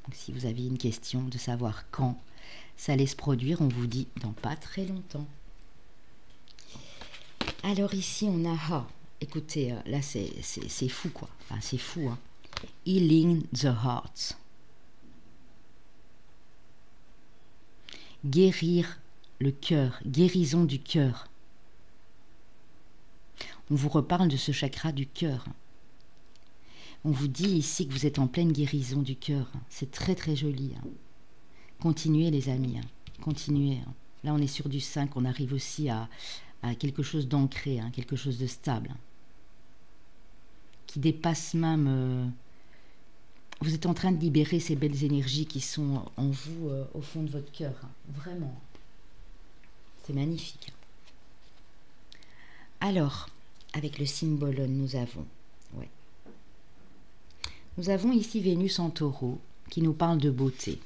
Donc, si vous avez une question de savoir quand ça allait se produire, on vous dit dans pas très longtemps. Alors ici, on a... écoutez, là, c'est fou, quoi. Enfin, c'est fou, hein. Healing the heart. Guérir le cœur, guérison du cœur. On vous reparle de ce chakra du cœur. On vous dit ici que vous êtes en pleine guérison du cœur. C'est très très joli. Hein. Continuez les amis, hein. Continuez. Hein. Là on est sur du 5, on arrive aussi à quelque chose d'ancré, hein, quelque chose de stable. Hein. Qui dépasse même... vous êtes en train de libérer ces belles énergies qui sont en vous, au fond de votre cœur. Hein. Vraiment. C'est magnifique. Alors, avec le symbole, nous avons... Ouais. Nous avons ici Vénus en taureau qui nous parle de beauté.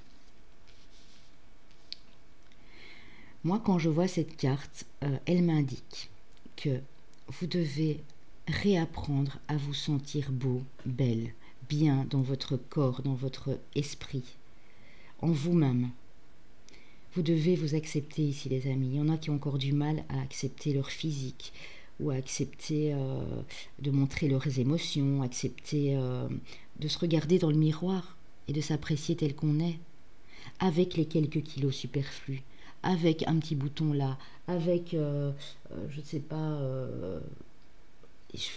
Moi, quand je vois cette carte, elle m'indique que vous devez réapprendre à vous sentir beau, belle, bien dans votre corps, dans votre esprit, en vous-même. Vous devez vous accepter ici, les amis. Il y en a qui ont encore du mal à accepter leur physique ou à accepter de montrer leurs émotions, accepter de se regarder dans le miroir et de s'apprécier tel qu'on est, avec les quelques kilos superflus, avec un petit bouton là, avec, je ne sais pas,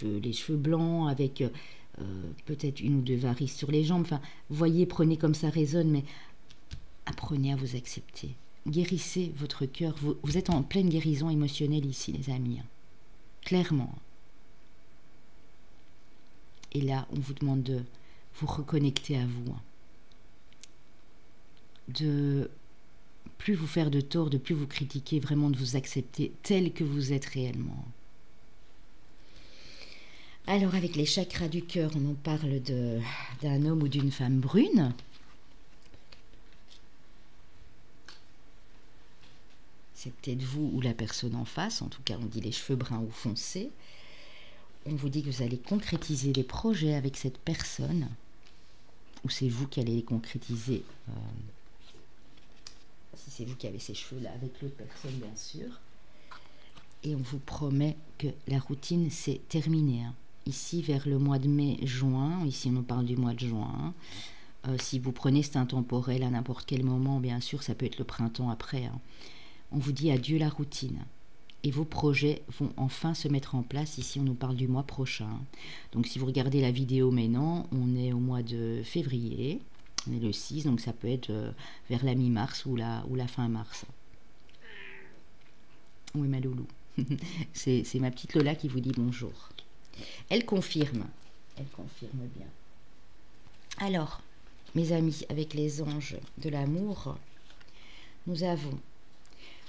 les cheveux blancs, avec peut-être une ou deux varices sur les jambes. Enfin, voyez, prenez comme ça résonne, mais apprenez à vous accepter. Guérissez votre cœur. Vous êtes en pleine guérison émotionnelle ici, les amis. Clairement. Et là, on vous demande de vous reconnecter à vous. De plus vous faire de tort, de plus vous critiquer, vraiment de vous accepter tel que vous êtes réellement. Alors, avec les chakras du cœur, on nous parle d'un homme ou d'une femme brune. C'est peut-être vous ou la personne en face, en tout cas on dit les cheveux bruns ou foncés. On vous dit que vous allez concrétiser des projets avec cette personne, ou c'est vous qui allez les concrétiser, si c'est vous qui avez ces cheveux-là, avec l'autre personne bien sûr. Et on vous promet que la routine c'est terminé. Hein. Ici vers le mois de mai-juin, ici on nous parle du mois de juin. Si vous prenez c'est intemporel à n'importe quel moment, bien sûr ça peut être le printemps après. Hein. On vous dit adieu la routine. Et vos projets vont enfin se mettre en place. Ici, on nous parle du mois prochain. Donc, si vous regardez la vidéo maintenant, on est au mois de février. On est le 6, donc ça peut être vers la mi-mars ou la fin mars. Oui, ma loulou. C'est ma petite Lola qui vous dit bonjour. Elle confirme. Elle confirme bien. Alors, mes amis, avec les anges de l'amour, nous avons...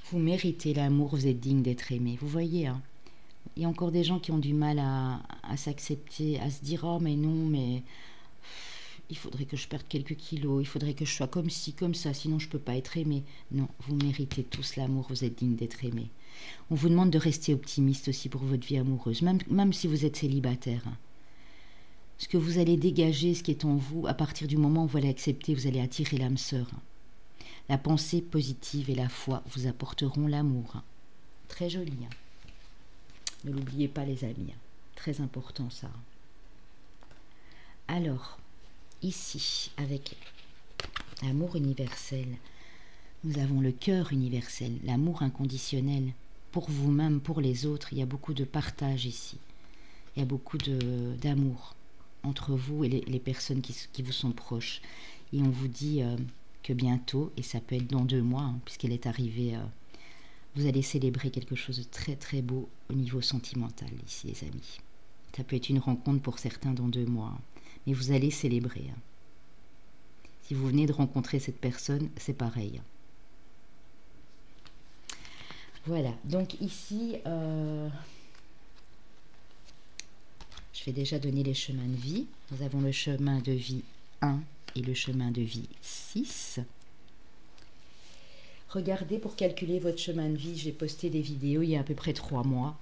Vous méritez l'amour, vous êtes digne d'être aimé. Vous voyez, hein, il y a encore des gens qui ont du mal à s'accepter, à se dire « Oh, mais non, mais il faudrait que je perde quelques kilos, il faudrait que je sois comme ci, comme ça, sinon je ne peux pas être aimé. » Non, vous méritez tous l'amour, vous êtes digne d'être aimé. On vous demande de rester optimiste aussi pour votre vie amoureuse, même si vous êtes célibataire. Hein. Ce que vous allez dégager, ce qui est en vous, à partir du moment où vous allez accepter, vous allez attirer l'âme sœur. Hein. La pensée positive et la foi vous apporteront l'amour. Très joli. Hein. Ne l'oubliez pas les amis. Très important ça. Alors, ici, avec l'amour universel, nous avons le cœur universel, l'amour inconditionnel. Pour vous-même, pour les autres, il y a beaucoup de partage ici. Il y a beaucoup d'amour entre vous et les personnes qui vous sont proches. Et on vous dit... que bientôt, et ça peut être dans 2 mois, hein, puisqu'elle est arrivée, vous allez célébrer quelque chose de très très beau au niveau sentimental ici les amis. Ça peut être une rencontre pour certains dans 2 mois, hein, mais vous allez célébrer. Hein. Si vous venez de rencontrer cette personne, c'est pareil. Voilà, donc ici, je vais déjà donner les chemins de vie. Nous avons le chemin de vie 1 et le chemin de vie 6. Regardez pour calculer votre chemin de vie. J'ai posté des vidéos il y a à peu près 3 mois.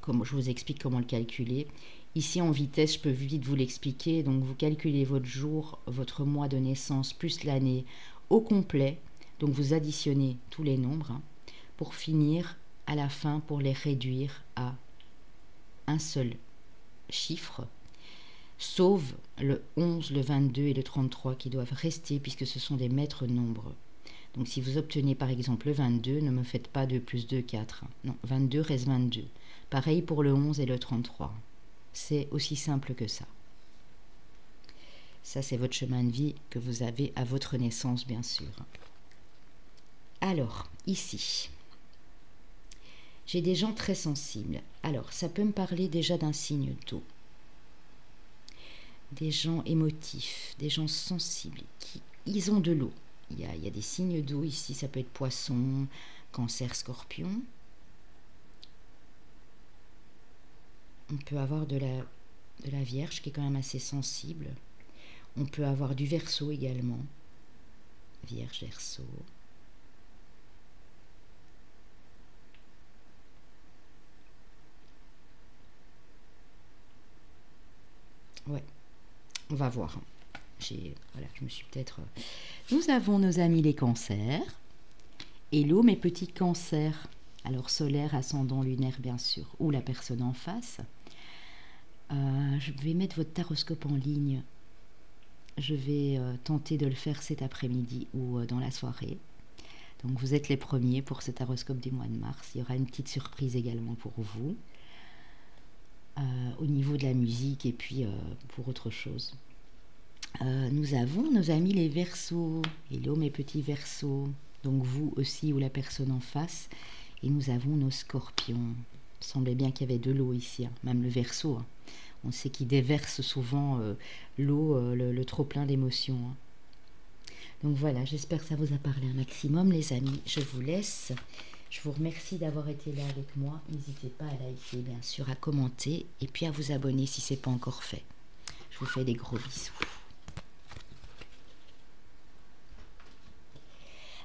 Comme je vous explique comment le calculer. Ici, en vitesse, je peux vite vous l'expliquer. Donc, vous calculez votre jour, votre mois de naissance, plus l'année au complet. Donc, vous additionnez tous les nombres pour finir à la fin, pour les réduire à un seul chiffre, sauf le 11, le 22 et le 33 qui doivent rester puisque ce sont des maîtres nombres. Donc, si vous obtenez par exemple le 22, ne me faites pas 2 plus 2, 4. Non, 22 reste 22. Pareil pour le 11 et le 33. C'est aussi simple que ça. Ça, c'est votre chemin de vie que vous avez à votre naissance, bien sûr. Alors, ici, j'ai des gens très sensibles. Alors, ça peut me parler déjà d'un signe d'eau. Des gens émotifs, des gens sensibles, ils ont de l'eau. Il y a des signes d'eau ici, ça peut être poisson, cancer, scorpion. On peut avoir de la Vierge qui est quand même assez sensible. On peut avoir du Verseau également. Vierge, Verseau. Ouais, on va voir. Voilà, je me suis peut-être... Nous avons nos amis les cancers. Hello mes petits cancers. Alors solaire, ascendant, lunaire bien sûr, ou la personne en face. Je vais mettre votre taroscope en ligne. Je vais tenter de le faire cet après-midi ou dans la soirée. Donc vous êtes les premiers pour ce taroscope du mois de mars. Il y aura une petite surprise également pour vous. Au niveau de la musique et puis pour autre chose. Nous avons nos amis les Verseaux. Hello mes petits Verseaux. Donc vous aussi ou la personne en face. Et nous avons nos Scorpions. Il semblait bien qu'il y avait de l'eau ici, même le Verseau. On sait qu'il déverse souvent l'eau, le trop-plein d'émotions. Donc voilà, j'espère que ça vous a parlé un maximum, les amis. Je vous laisse. Je vous remercie d'avoir été là avec moi. N'hésitez pas à liker, bien sûr, à commenter et puis à vous abonner si ce n'est pas encore fait. Je vous fais des gros bisous.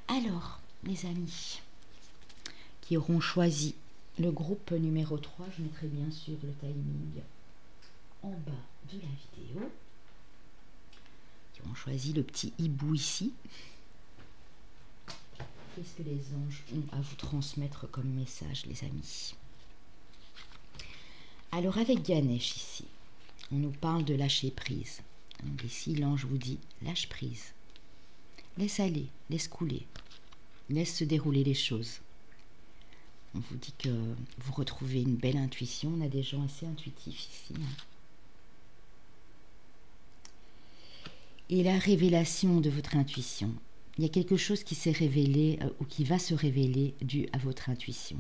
Alors, les amis qui auront choisi le groupe numéro 3, je mettrai bien sûr le timing en bas de la vidéo, qui ont choisi le petit hibou ici. Qu'est-ce que les anges ont à vous transmettre comme message, les amis? Alors avec Ganesh ici, on nous parle de lâcher prise. Donc ici, l'ange vous dit lâche prise. Laisse aller, laisse couler, laisse se dérouler les choses. On vous dit que vous retrouvez une belle intuition. On a des gens assez intuitifs ici. Et la révélation de votre intuition. Il y a quelque chose qui s'est révélé ou qui va se révéler dû à votre intuition.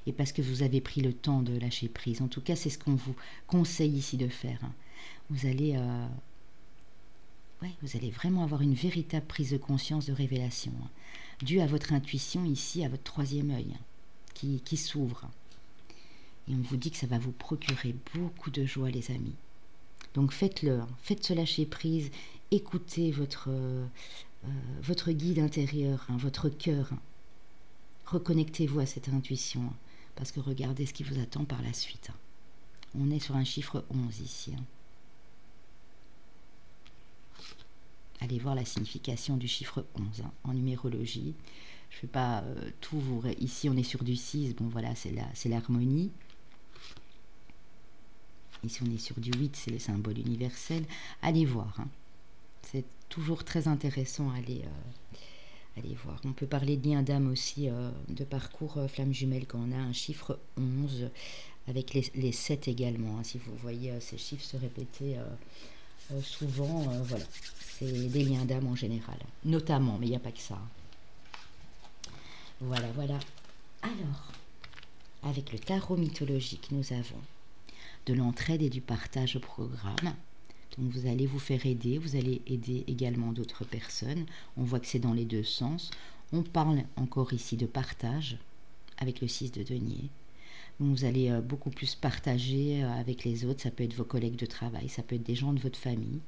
Et parce que vous avez pris le temps de lâcher prise. En tout cas, c'est ce qu'on vous conseille ici de faire. Vous allez vraiment avoir une véritable prise de conscience de révélation. Dû à votre intuition ici, à votre troisième œil qui s'ouvre. Et on vous dit que ça va vous procurer beaucoup de joie, les amis. Donc faites-le, faites ce lâcher prise, écoutez votre guide intérieur, votre cœur. Reconnectez-vous à cette intuition, parce que regardez ce qui vous attend par la suite. On est sur un chiffre 11 ici. Allez voir la signification du chiffre 11 en numérologie. Je ne vais pas tout vous... Ici, on est sur du 6. Bon, voilà, c'est l'harmonie. Ici, on est sur du 8. C'est le symbole universel. Allez voir. C'est toujours très intéressant à aller voir. On peut parler de lien d'âme aussi, de parcours flamme jumelle, quand on a un chiffre 11, avec les 7 également. Si vous voyez ces chiffres se répéter souvent, voilà. C'est des liens d'âme en général. Notamment, mais il n'y a pas que ça. Voilà, voilà. Alors, avec le tarot mythologique, nous avons de l'entraide et du partage au programme. Donc vous allez vous faire aider, vous allez aider également d'autres personnes. On voit que c'est dans les deux sens. On parle encore ici de partage avec le 6 de denier. Donc vous allez beaucoup plus partager avec les autres. Ça peut être vos collègues de travail, ça peut être des gens de votre famille.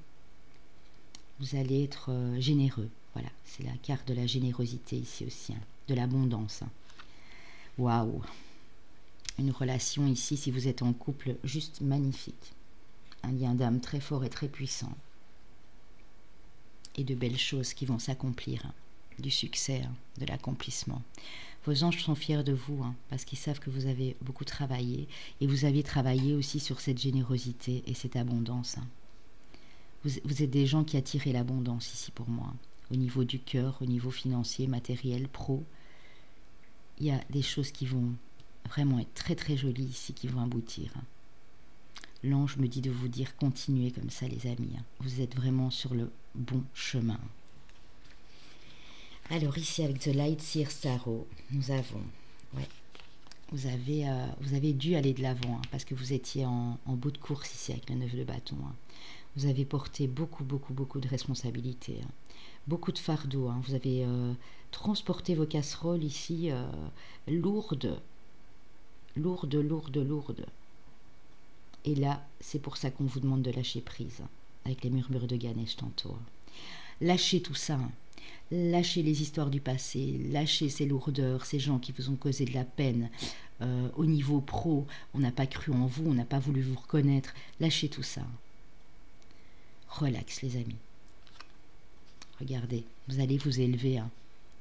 Vous allez être généreux. Voilà, c'est la carte de la générosité ici aussi, de l'abondance. Waouh! Une relation ici, si vous êtes en couple, juste magnifique. Un lien d'âme très fort et très puissant. Et de belles choses qui vont s'accomplir. Du succès, de l'accomplissement. Vos anges sont fiers de vous, parce qu'ils savent que vous avez beaucoup travaillé. Et vous aviez travaillé aussi sur cette générosité et cette abondance. Vous êtes des gens qui attirent l'abondance ici pour moi. Au niveau du cœur, au niveau financier, matériel, pro. Il y a des choses qui vont vraiment être très très jolies ici, qui vont aboutir. L'ange me dit de vous dire continuez comme ça les amis. Vous êtes vraiment sur le bon chemin. Alors ici avec The Light Seer Tarot, nous avons, vous avez dû aller de l'avant parce que vous étiez en bout de course ici avec le 9 de bâton. Vous avez porté beaucoup de responsabilités, beaucoup de fardeaux. Vous avez transporté vos casseroles ici lourdes. Et là, c'est pour ça qu'on vous demande de lâcher prise, avec les murmures de Ganesh tantôt. Lâchez tout ça, lâchez les histoires du passé, lâchez ces lourdeurs, ces gens qui vous ont causé de la peine. Au niveau pro, on n'a pas cru en vous, on n'a pas voulu vous reconnaître. Lâchez tout ça. Relax les amis. Regardez, vous allez vous élever,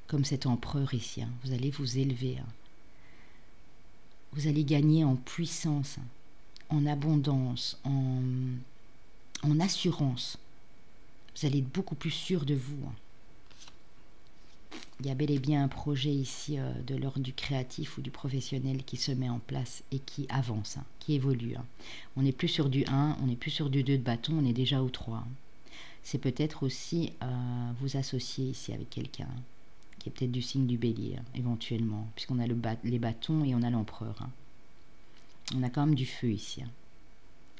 comme cet empereur ici. Vous allez vous élever. Vous allez gagner en puissance, en abondance, en assurance. Vous allez être beaucoup plus sûr de vous. Il y a bel et bien un projet ici de l'ordre du créatif ou du professionnel qui se met en place et qui avance, qui évolue. On n'est plus sur du 1, on n'est plus sur du 2 de bâton, on est déjà au 3. C'est peut-être aussi vous associer ici avec quelqu'un qui est peut-être du signe du bélier, éventuellement, puisqu'on a les bâtons et on a l'empereur. On a quand même du feu ici.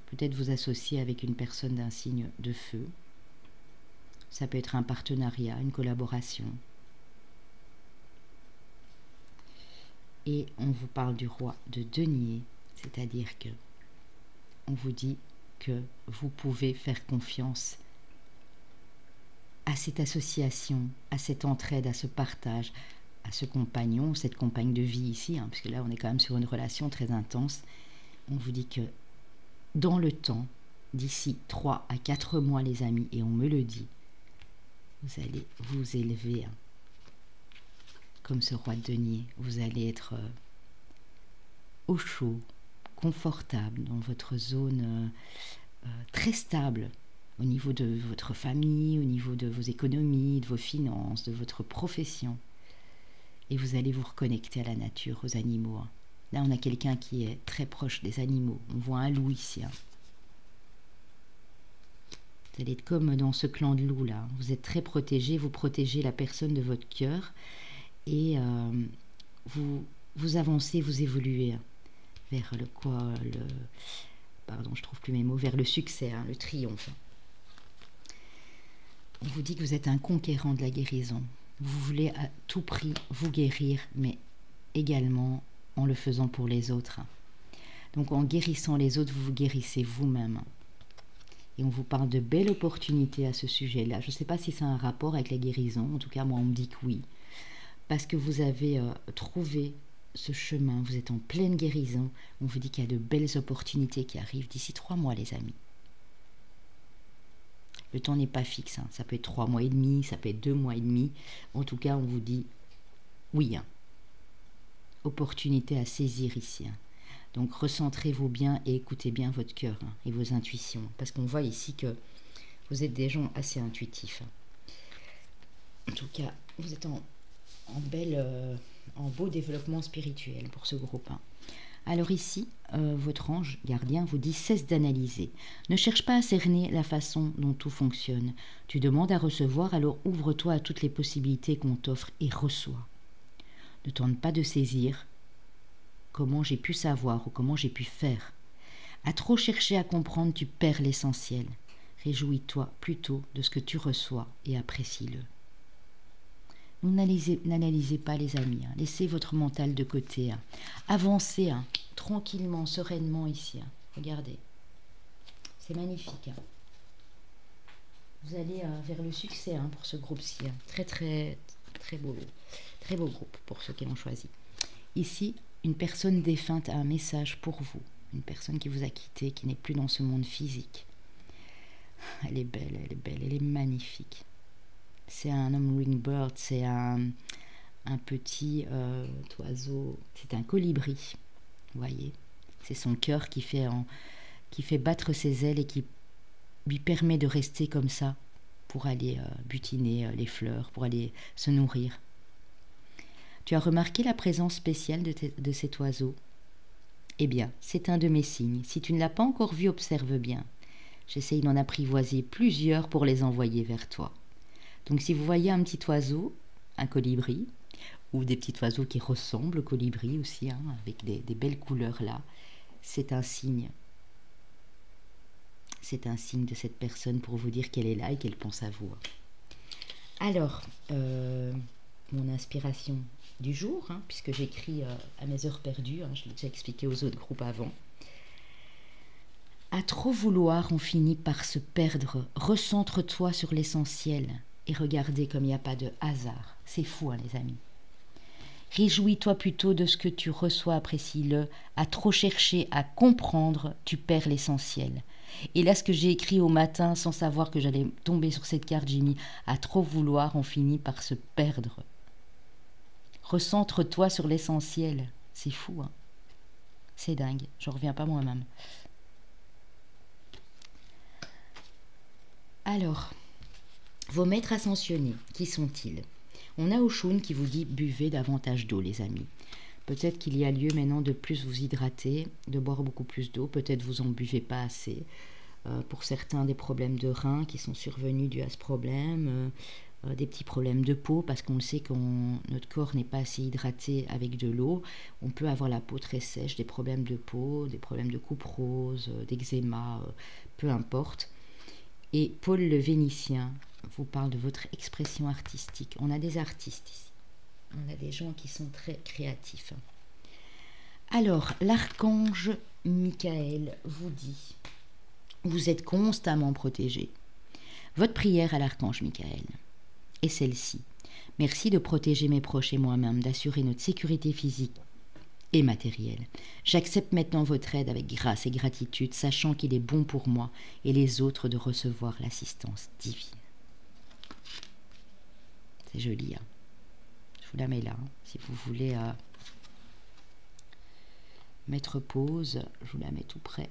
Peut-être vous associer avec une personne d'un signe de feu. Ça peut être un partenariat, une collaboration. Et on vous parle du roi de denier, c'est-à-dire que on vous dit que vous pouvez faire confiance à cette association, à cette entraide, à ce partage, à ce compagnon, cette compagne de vie ici, puisque là on est quand même sur une relation très intense. On vous dit que dans le temps, d'ici 3 à 4 mois les amis, et on me le dit, vous allez vous élever comme ce roi de denier. Vous allez être au chaud, confortable, dans votre zone très stable, au niveau de votre famille, au niveau de vos économies, de vos finances, de votre profession. Et vous allez vous reconnecter à la nature, aux animaux. Là, on a quelqu'un qui est très proche des animaux. On voit un loup ici. Vous allez être comme dans ce clan de loups là. Vous êtes très protégé, vous protégez la personne de votre cœur et vous avancez, vous évoluez vers pardon, je trouve plus mes mots, vers le succès, le triomphe. On vous dit que vous êtes un conquérant de la guérison. Vous voulez à tout prix vous guérir, mais également en le faisant pour les autres. Donc en guérissant les autres, vous vous guérissez vous-même. Et on vous parle de belles opportunités à ce sujet-là. Je ne sais pas si c'est un rapport avec la guérison. En tout cas, moi, on me dit que oui. Parce que vous avez trouvé ce chemin. Vous êtes en pleine guérison. On vous dit qu'il y a de belles opportunités qui arrivent d'ici 3 mois, les amis. Le temps n'est pas fixe. Ça peut être 3 mois et demi, ça peut être 2 mois et demi. En tout cas, on vous dit oui. Opportunité à saisir ici. Donc recentrez-vous bien et écoutez bien votre cœur et vos intuitions. Parce qu'on voit ici que vous êtes des gens assez intuitifs. En tout cas, vous êtes en beau développement spirituel pour ce groupe. Alors ici, votre ange gardien vous dit cesse d'analyser. Ne cherche pas à cerner la façon dont tout fonctionne. Tu demandes à recevoir, alors ouvre-toi à toutes les possibilités qu'on t'offre et reçois. Ne tente pas de saisir comment j'ai pu savoir ou comment j'ai pu faire. À trop chercher à comprendre, tu perds l'essentiel. Réjouis-toi plutôt de ce que tu reçois et apprécie-le. N'analysez pas les amis, laissez votre mental de côté. Avancez tranquillement, sereinement ici. Regardez, c'est magnifique. Vous allez vers le succès pour ce groupe-ci. Très beau groupe pour ceux qui l'ont choisi. Ici, une personne défunte a un message pour vous. Une personne qui vous a quitté, qui n'est plus dans ce monde physique. Elle est belle, elle est belle, elle est magnifique. C'est un hummingbird, c'est un petit oiseau, c'est un colibri, vous voyez. C'est son cœur qui fait battre ses ailes et qui lui permet de rester comme ça pour aller butiner les fleurs, pour aller se nourrir. Tu as remarqué la présence spéciale de cet oiseau? Eh bien, c'est un de mes signes. Si tu ne l'as pas encore vu, observe bien. J'essaye d'en apprivoiser plusieurs pour les envoyer vers toi. Donc si vous voyez un petit oiseau, un colibri, ou des petits oiseaux qui ressemblent au colibri aussi, hein, avec des belles couleurs là, c'est un signe. C'est un signe de cette personne pour vous dire qu'elle est là et qu'elle pense à vous. Alors, mon inspiration du jour, hein, puisque j'écris à mes heures perdues, hein, je l'ai déjà expliqué aux autres groupes avant. À trop vouloir, on finit par se perdre. Recentre-toi sur l'essentiel et regardez comme il n'y a pas de hasard. C'est fou, hein, les amis. Réjouis-toi plutôt de ce que tu reçois, apprécie-le. À trop chercher à comprendre, tu perds l'essentiel. Et là, ce que j'ai écrit au matin, sans savoir que j'allais tomber sur cette carte, j'ai mis « À trop vouloir, on finit par se perdre ». Recentre-toi sur l'essentiel. C'est fou, hein. C'est dingue, je ne reviens pas moi-même. Alors, vos maîtres ascensionnés, qui sont-ils? On a Oshun qui vous dit « Buvez davantage d'eau, les amis ». Peut-être qu'il y a lieu maintenant de plus vous hydrater, de boire beaucoup plus d'eau. Peut-être vous en buvez pas assez. Pour certains, des problèmes de reins qui sont survenus dû à ce problème. Des petits problèmes de peau parce qu'on le sait que notre corps n'est pas assez hydraté avec de l'eau. On peut avoir la peau très sèche, des problèmes de peau, des problèmes de coupe rose, d'eczéma, peu importe. Et Paul le Vénitien vous parle de votre expression artistique. On a des artistes ici. On a des gens qui sont très créatifs. Alors, l'archange Michael vous dit, vous êtes constamment protégé. Votre prière à l'archange Michael est celle-ci. Merci de protéger mes proches et moi-même, d'assurer notre sécurité physique et matérielle. J'accepte maintenant votre aide avec grâce et gratitude, sachant qu'il est bon pour moi et les autres de recevoir l'assistance divine. C'est joli, hein? Je vous la mets là, hein. Si vous voulez mettre pause, je vous la mets tout près.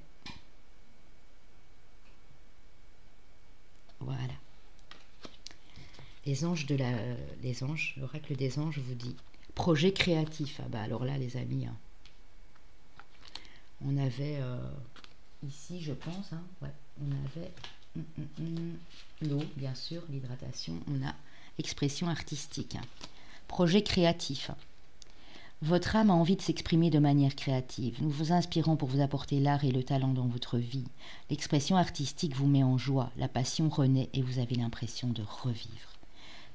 Voilà. Les anges l'oracle des anges vous dit projet créatif. Ah bah alors là, les amis, hein, on avait ici, je pense, hein, ouais, on avait l'eau, bien sûr, l'hydratation. On a expression artistique. Hein. Projet créatif. Votre âme a envie de s'exprimer de manière créative. Nous vous inspirons pour vous apporter l'art et le talent dans votre vie. L'expression artistique vous met en joie, la passion renaît et vous avez l'impression de revivre.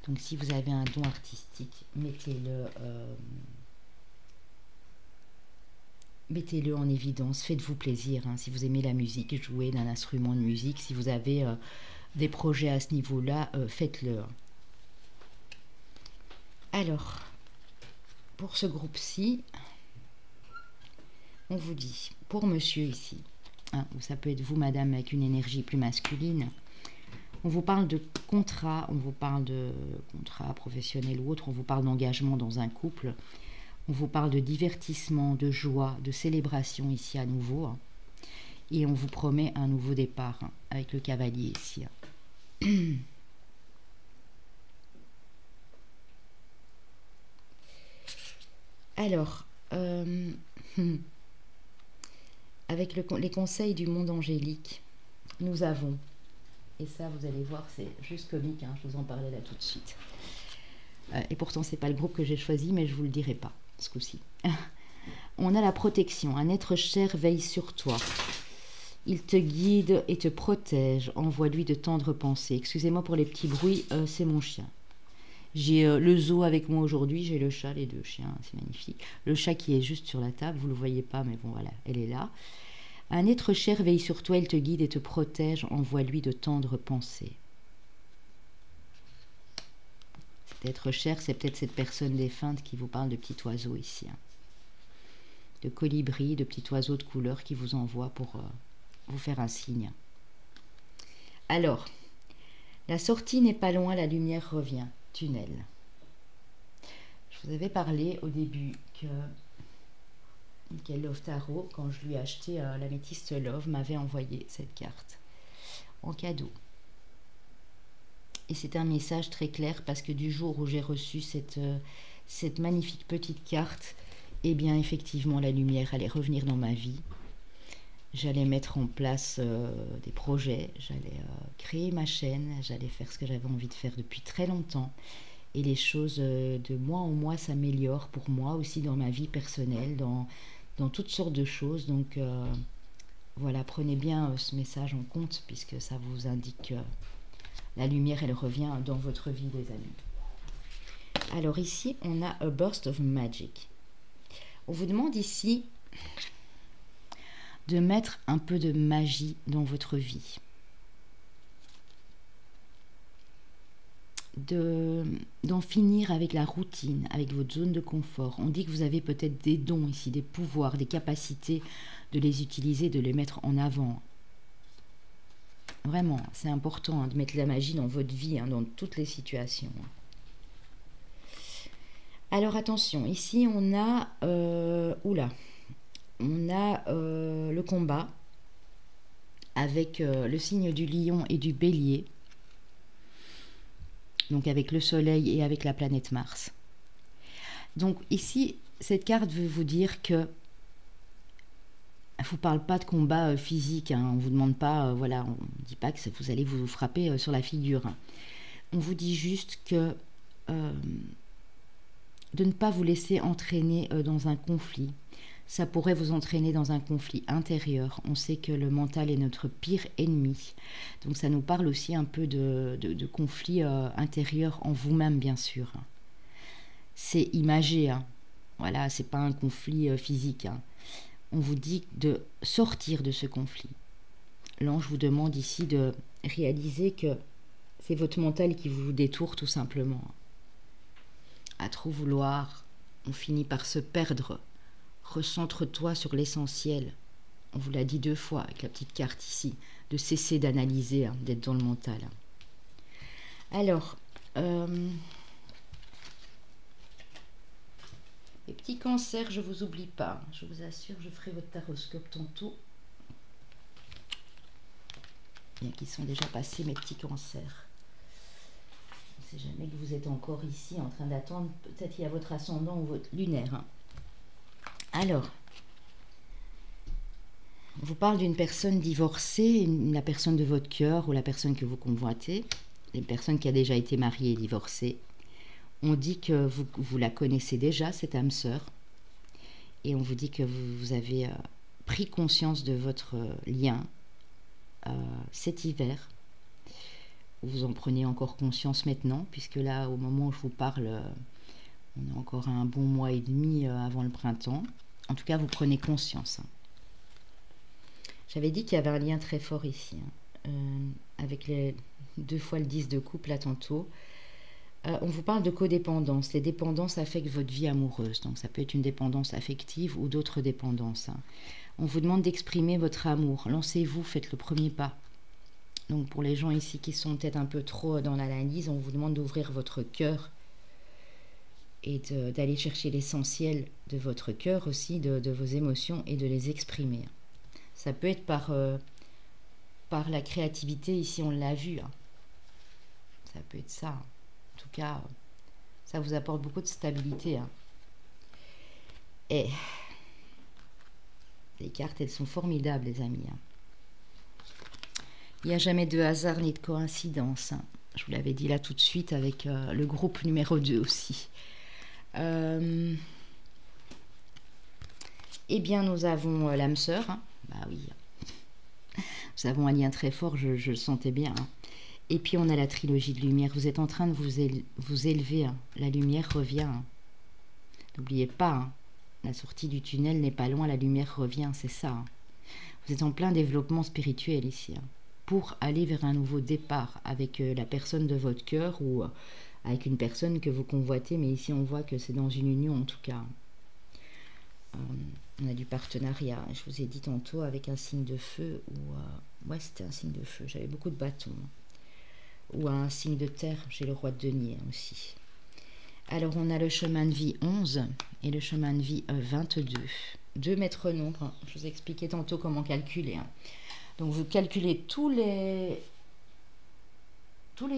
Donc si vous avez un don artistique, mettez-le en évidence, faites-vous plaisir. Hein. Si vous aimez la musique, jouez d'un instrument de musique. Si vous avez des projets à ce niveau-là, faites-le. Alors, pour ce groupe-ci, on vous dit, pour monsieur ici, hein, ça peut être vous, madame, avec une énergie plus masculine, on vous parle de contrat, on vous parle de contrat professionnel ou autre, on vous parle d'engagement dans un couple, on vous parle de divertissement, de joie, de célébration ici à nouveau, hein, et on vous promet un nouveau départ, hein, avec le cavalier ici. Hein. Alors, avec les conseils du monde angélique, nous avons, et ça vous allez voir, c'est juste comique, hein, je vous en parlais là tout de suite. Et pourtant, c'est pas le groupe que j'ai choisi, mais je vous le dirai pas, ce coup-ci. On a la protection, un être cher veille sur toi. Il te guide et te protège, envoie-lui de tendres pensées. Excusez-moi pour les petits bruits, c'est mon chien. J'ai le zoo avec moi aujourd'hui, j'ai le chat, les deux chiens, c'est magnifique. Le chat qui est juste sur la table, vous ne le voyez pas, mais bon voilà, elle est là. Un être cher veille sur toi, il te guide et te protège, envoie-lui de tendres pensées. Cet être cher, c'est peut-être cette personne défunte qui vous parle de petit oiseau ici. Hein. de colibris, de petits oiseaux de couleur qui vous envoient pour vous faire un signe. Alors, la sortie n'est pas loin, la lumière revient. Tunnel. Je vous avais parlé au début que Nickel Love Tarot, quand je lui ai acheté l'améthyste Love, m'avait envoyé cette carte en cadeau. Et c'est un message très clair parce que du jour où j'ai reçu cette magnifique petite carte, eh bien effectivement la lumière allait revenir dans ma vie. J'allais mettre en place des projets, j'allais créer ma chaîne, j'allais faire ce que j'avais envie de faire depuis très longtemps. Et les choses de mois en mois s'améliorent pour moi aussi dans ma vie personnelle, dans toutes sortes de choses. Donc voilà, prenez bien ce message en compte puisque ça vous indique que la lumière, elle revient dans votre vie, les amis. Alors ici, on a A Burst of Magic. On vous demande ici de mettre un peu de magie dans votre vie. D'en finir avec la routine, avec votre zone de confort. On dit que vous avez peut-être des dons ici, des pouvoirs, des capacités, de les utiliser, de les mettre en avant. Vraiment, c'est important de mettre la magie dans votre vie, dans toutes les situations. Alors attention, ici on a, le combat avec le signe du lion et du bélier. Donc avec le soleil et avec la planète Mars. Donc ici, cette carte veut vous dire que ne vous parle pas de combat physique, on ne vous demande pas, voilà, on ne dit pas que vous allez vous frapper sur la figure. On vous dit juste que de ne pas vous laisser entraîner dans un conflit. Ça pourrait vous entraîner dans un conflit intérieur. On sait que le mental est notre pire ennemi. Donc ça nous parle aussi un peu de conflit intérieur en vous-même, bien sûr. C'est imagé, voilà, c'est pas un conflit physique. On vous dit de sortir de ce conflit. L'ange vous demande ici de réaliser que c'est votre mental qui vous détourne tout simplement. À trop vouloir, on finit par se perdre. Recentre-toi sur l'essentiel. On vous l'a dit 2 fois avec la petite carte ici, de cesser d'analyser, d'être dans le mental. Alors, les petits cancers, je ne vous oublie pas. Je vous assure, je ferai votre taroscope tantôt. Bien qu'ils sont déjà passés, mes petits cancers. On ne sait jamais que vous êtes encore ici en train d'attendre. Peut-être il y a votre ascendant ou votre lunaire. Alors, on vous parle d'une personne divorcée, la personne de votre cœur ou la personne que vous convoitez, une personne qui a déjà été mariée et divorcée. On dit que vous la connaissez déjà, cette âme sœur, et on vous dit que vous avez pris conscience de votre lien cet hiver. Vous en prenez encore conscience maintenant, puisque là, au moment où je vous parle, on a encore un bon mois et demi avant le printemps. En tout cas, vous prenez conscience. J'avais dit qu'il y avait un lien très fort ici, avec les 2 fois le 10 de couple là tantôt. On vous parle de codépendance. Les dépendances affectent votre vie amoureuse. Donc ça peut être une dépendance affective ou d'autres dépendances. On vous demande d'exprimer votre amour. Lancez-vous, faites le premier pas. Donc pour les gens ici qui sont peut-être un peu trop dans l'analyse, on vous demande d'ouvrir votre cœur et d'aller chercher l'essentiel de votre cœur aussi, de vos émotions et de les exprimer. Ça peut être par la créativité, ici on l'a vu. Ça peut être ça. En tout cas, ça vous apporte beaucoup de stabilité. Et les cartes, elles sont formidables, les amis. Il n'y a jamais de hasard ni de coïncidence. Je vous l'avais dit là tout de suite avec le groupe numéro 2 aussi. Eh bien, nous avons l'âme sœur. Bah oui. Nous avons un lien très fort, je le sentais bien. Et puis on a la trilogie de lumière. Vous êtes en train de vous élever. La lumière revient. N'oubliez pas, la sortie du tunnel n'est pas loin, la lumière revient, c'est ça. Vous êtes en plein développement spirituel ici. Pour aller vers un nouveau départ avec la personne de votre cœur ou avec une personne que vous convoitez. Mais ici on voit que c'est dans une union en tout cas. On a du partenariat. Je vous ai dit tantôt avec un signe de feu. Ou ouais, c'était un signe de feu. J'avais beaucoup de bâtons. Ou un signe de terre. J'ai le roi de denier aussi. Alors, on a le chemin de vie 11 et le chemin de vie 22. Deux maîtres nombres. Je vous ai expliqué tantôt comment calculer. Donc, vous calculez tous les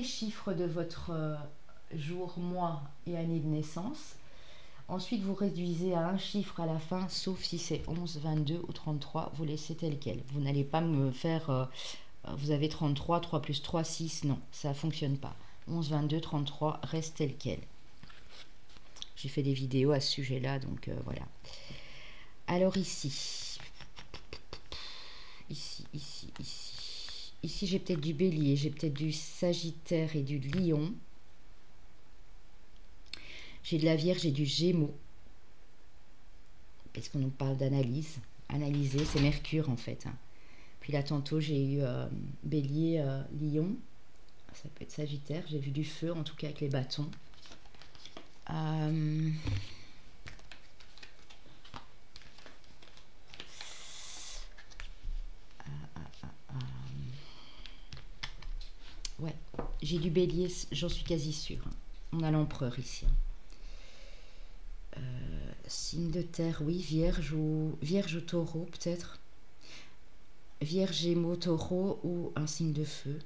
chiffres de votre jour, mois et année de naissance. Ensuite, vous réduisez à un chiffre à la fin, sauf si c'est 11, 22 ou 33, vous laissez tel quel. Vous n'allez pas me faire, vous avez 33, 3 plus 3, 6, non, ça ne fonctionne pas. 11, 22, 33, reste tel quel. J'ai fait des vidéos à ce sujet-là, donc voilà. Alors ici, j'ai peut-être du bélier, j'ai peut-être du sagittaire et du lion. J'ai de la Vierge et du Gémeaux. Parce qu'on nous parle d'analyse. Analyser, c'est Mercure en fait. Puis là, tantôt, j'ai eu Bélier, Lion. Ça peut être Sagittaire. J'ai vu du feu, en tout cas avec les bâtons. Ouais, j'ai du Bélier, j'en suis quasi sûre. On a l'empereur ici. Signe de terre, oui, Vierge ou Taureau peut-être. Vierge, Gémeaux, Taureau ou un signe de feu.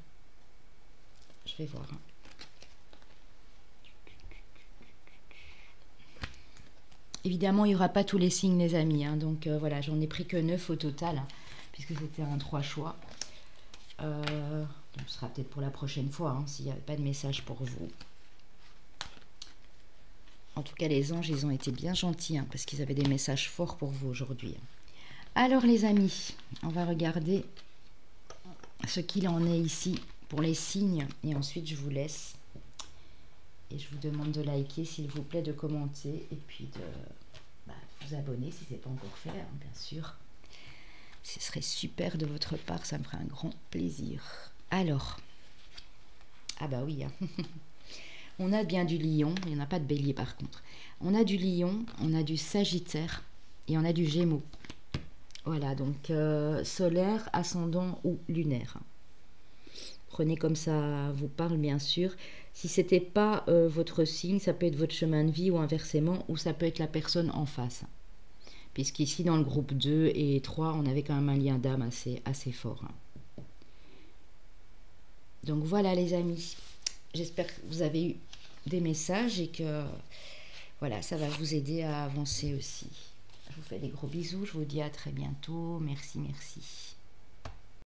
Je vais voir. Évidemment, il n'y aura pas tous les signes, les amis. Donc voilà, j'en ai pris que 9 au total, puisque c'était un 3 choix. Donc, ce sera peut-être pour la prochaine fois, s'il n'y avait pas de message pour vous. En tout cas, les anges, ils ont été bien gentils, parce qu'ils avaient des messages forts pour vous aujourd'hui. Alors, les amis, on va regarder ce qu'il en est ici pour les signes. Et ensuite, je vous laisse. Et je vous demande de liker, s'il vous plaît, de commenter. Et puis de vous abonner, si ce n'est pas encore fait, bien sûr. Ce serait super de votre part, ça me ferait un grand plaisir. Alors, ah bah oui, on a bien du lion, il n'y en a pas de bélier par contre. On a du lion, on a du sagittaire et on a du gémeaux. Voilà, donc solaire, ascendant ou lunaire. Prenez comme ça vous parle bien sûr. Si ce n'était pas votre signe, ça peut être votre chemin de vie ou inversement, ou ça peut être la personne en face. Puisqu'ici dans le groupe 2 et 3, on avait quand même un lien d'âme assez fort. Donc voilà les amis, j'espère que vous avez eu des messages et que voilà, ça va vous aider à avancer aussi. Je vous fais des gros bisous, je vous dis à très bientôt, merci.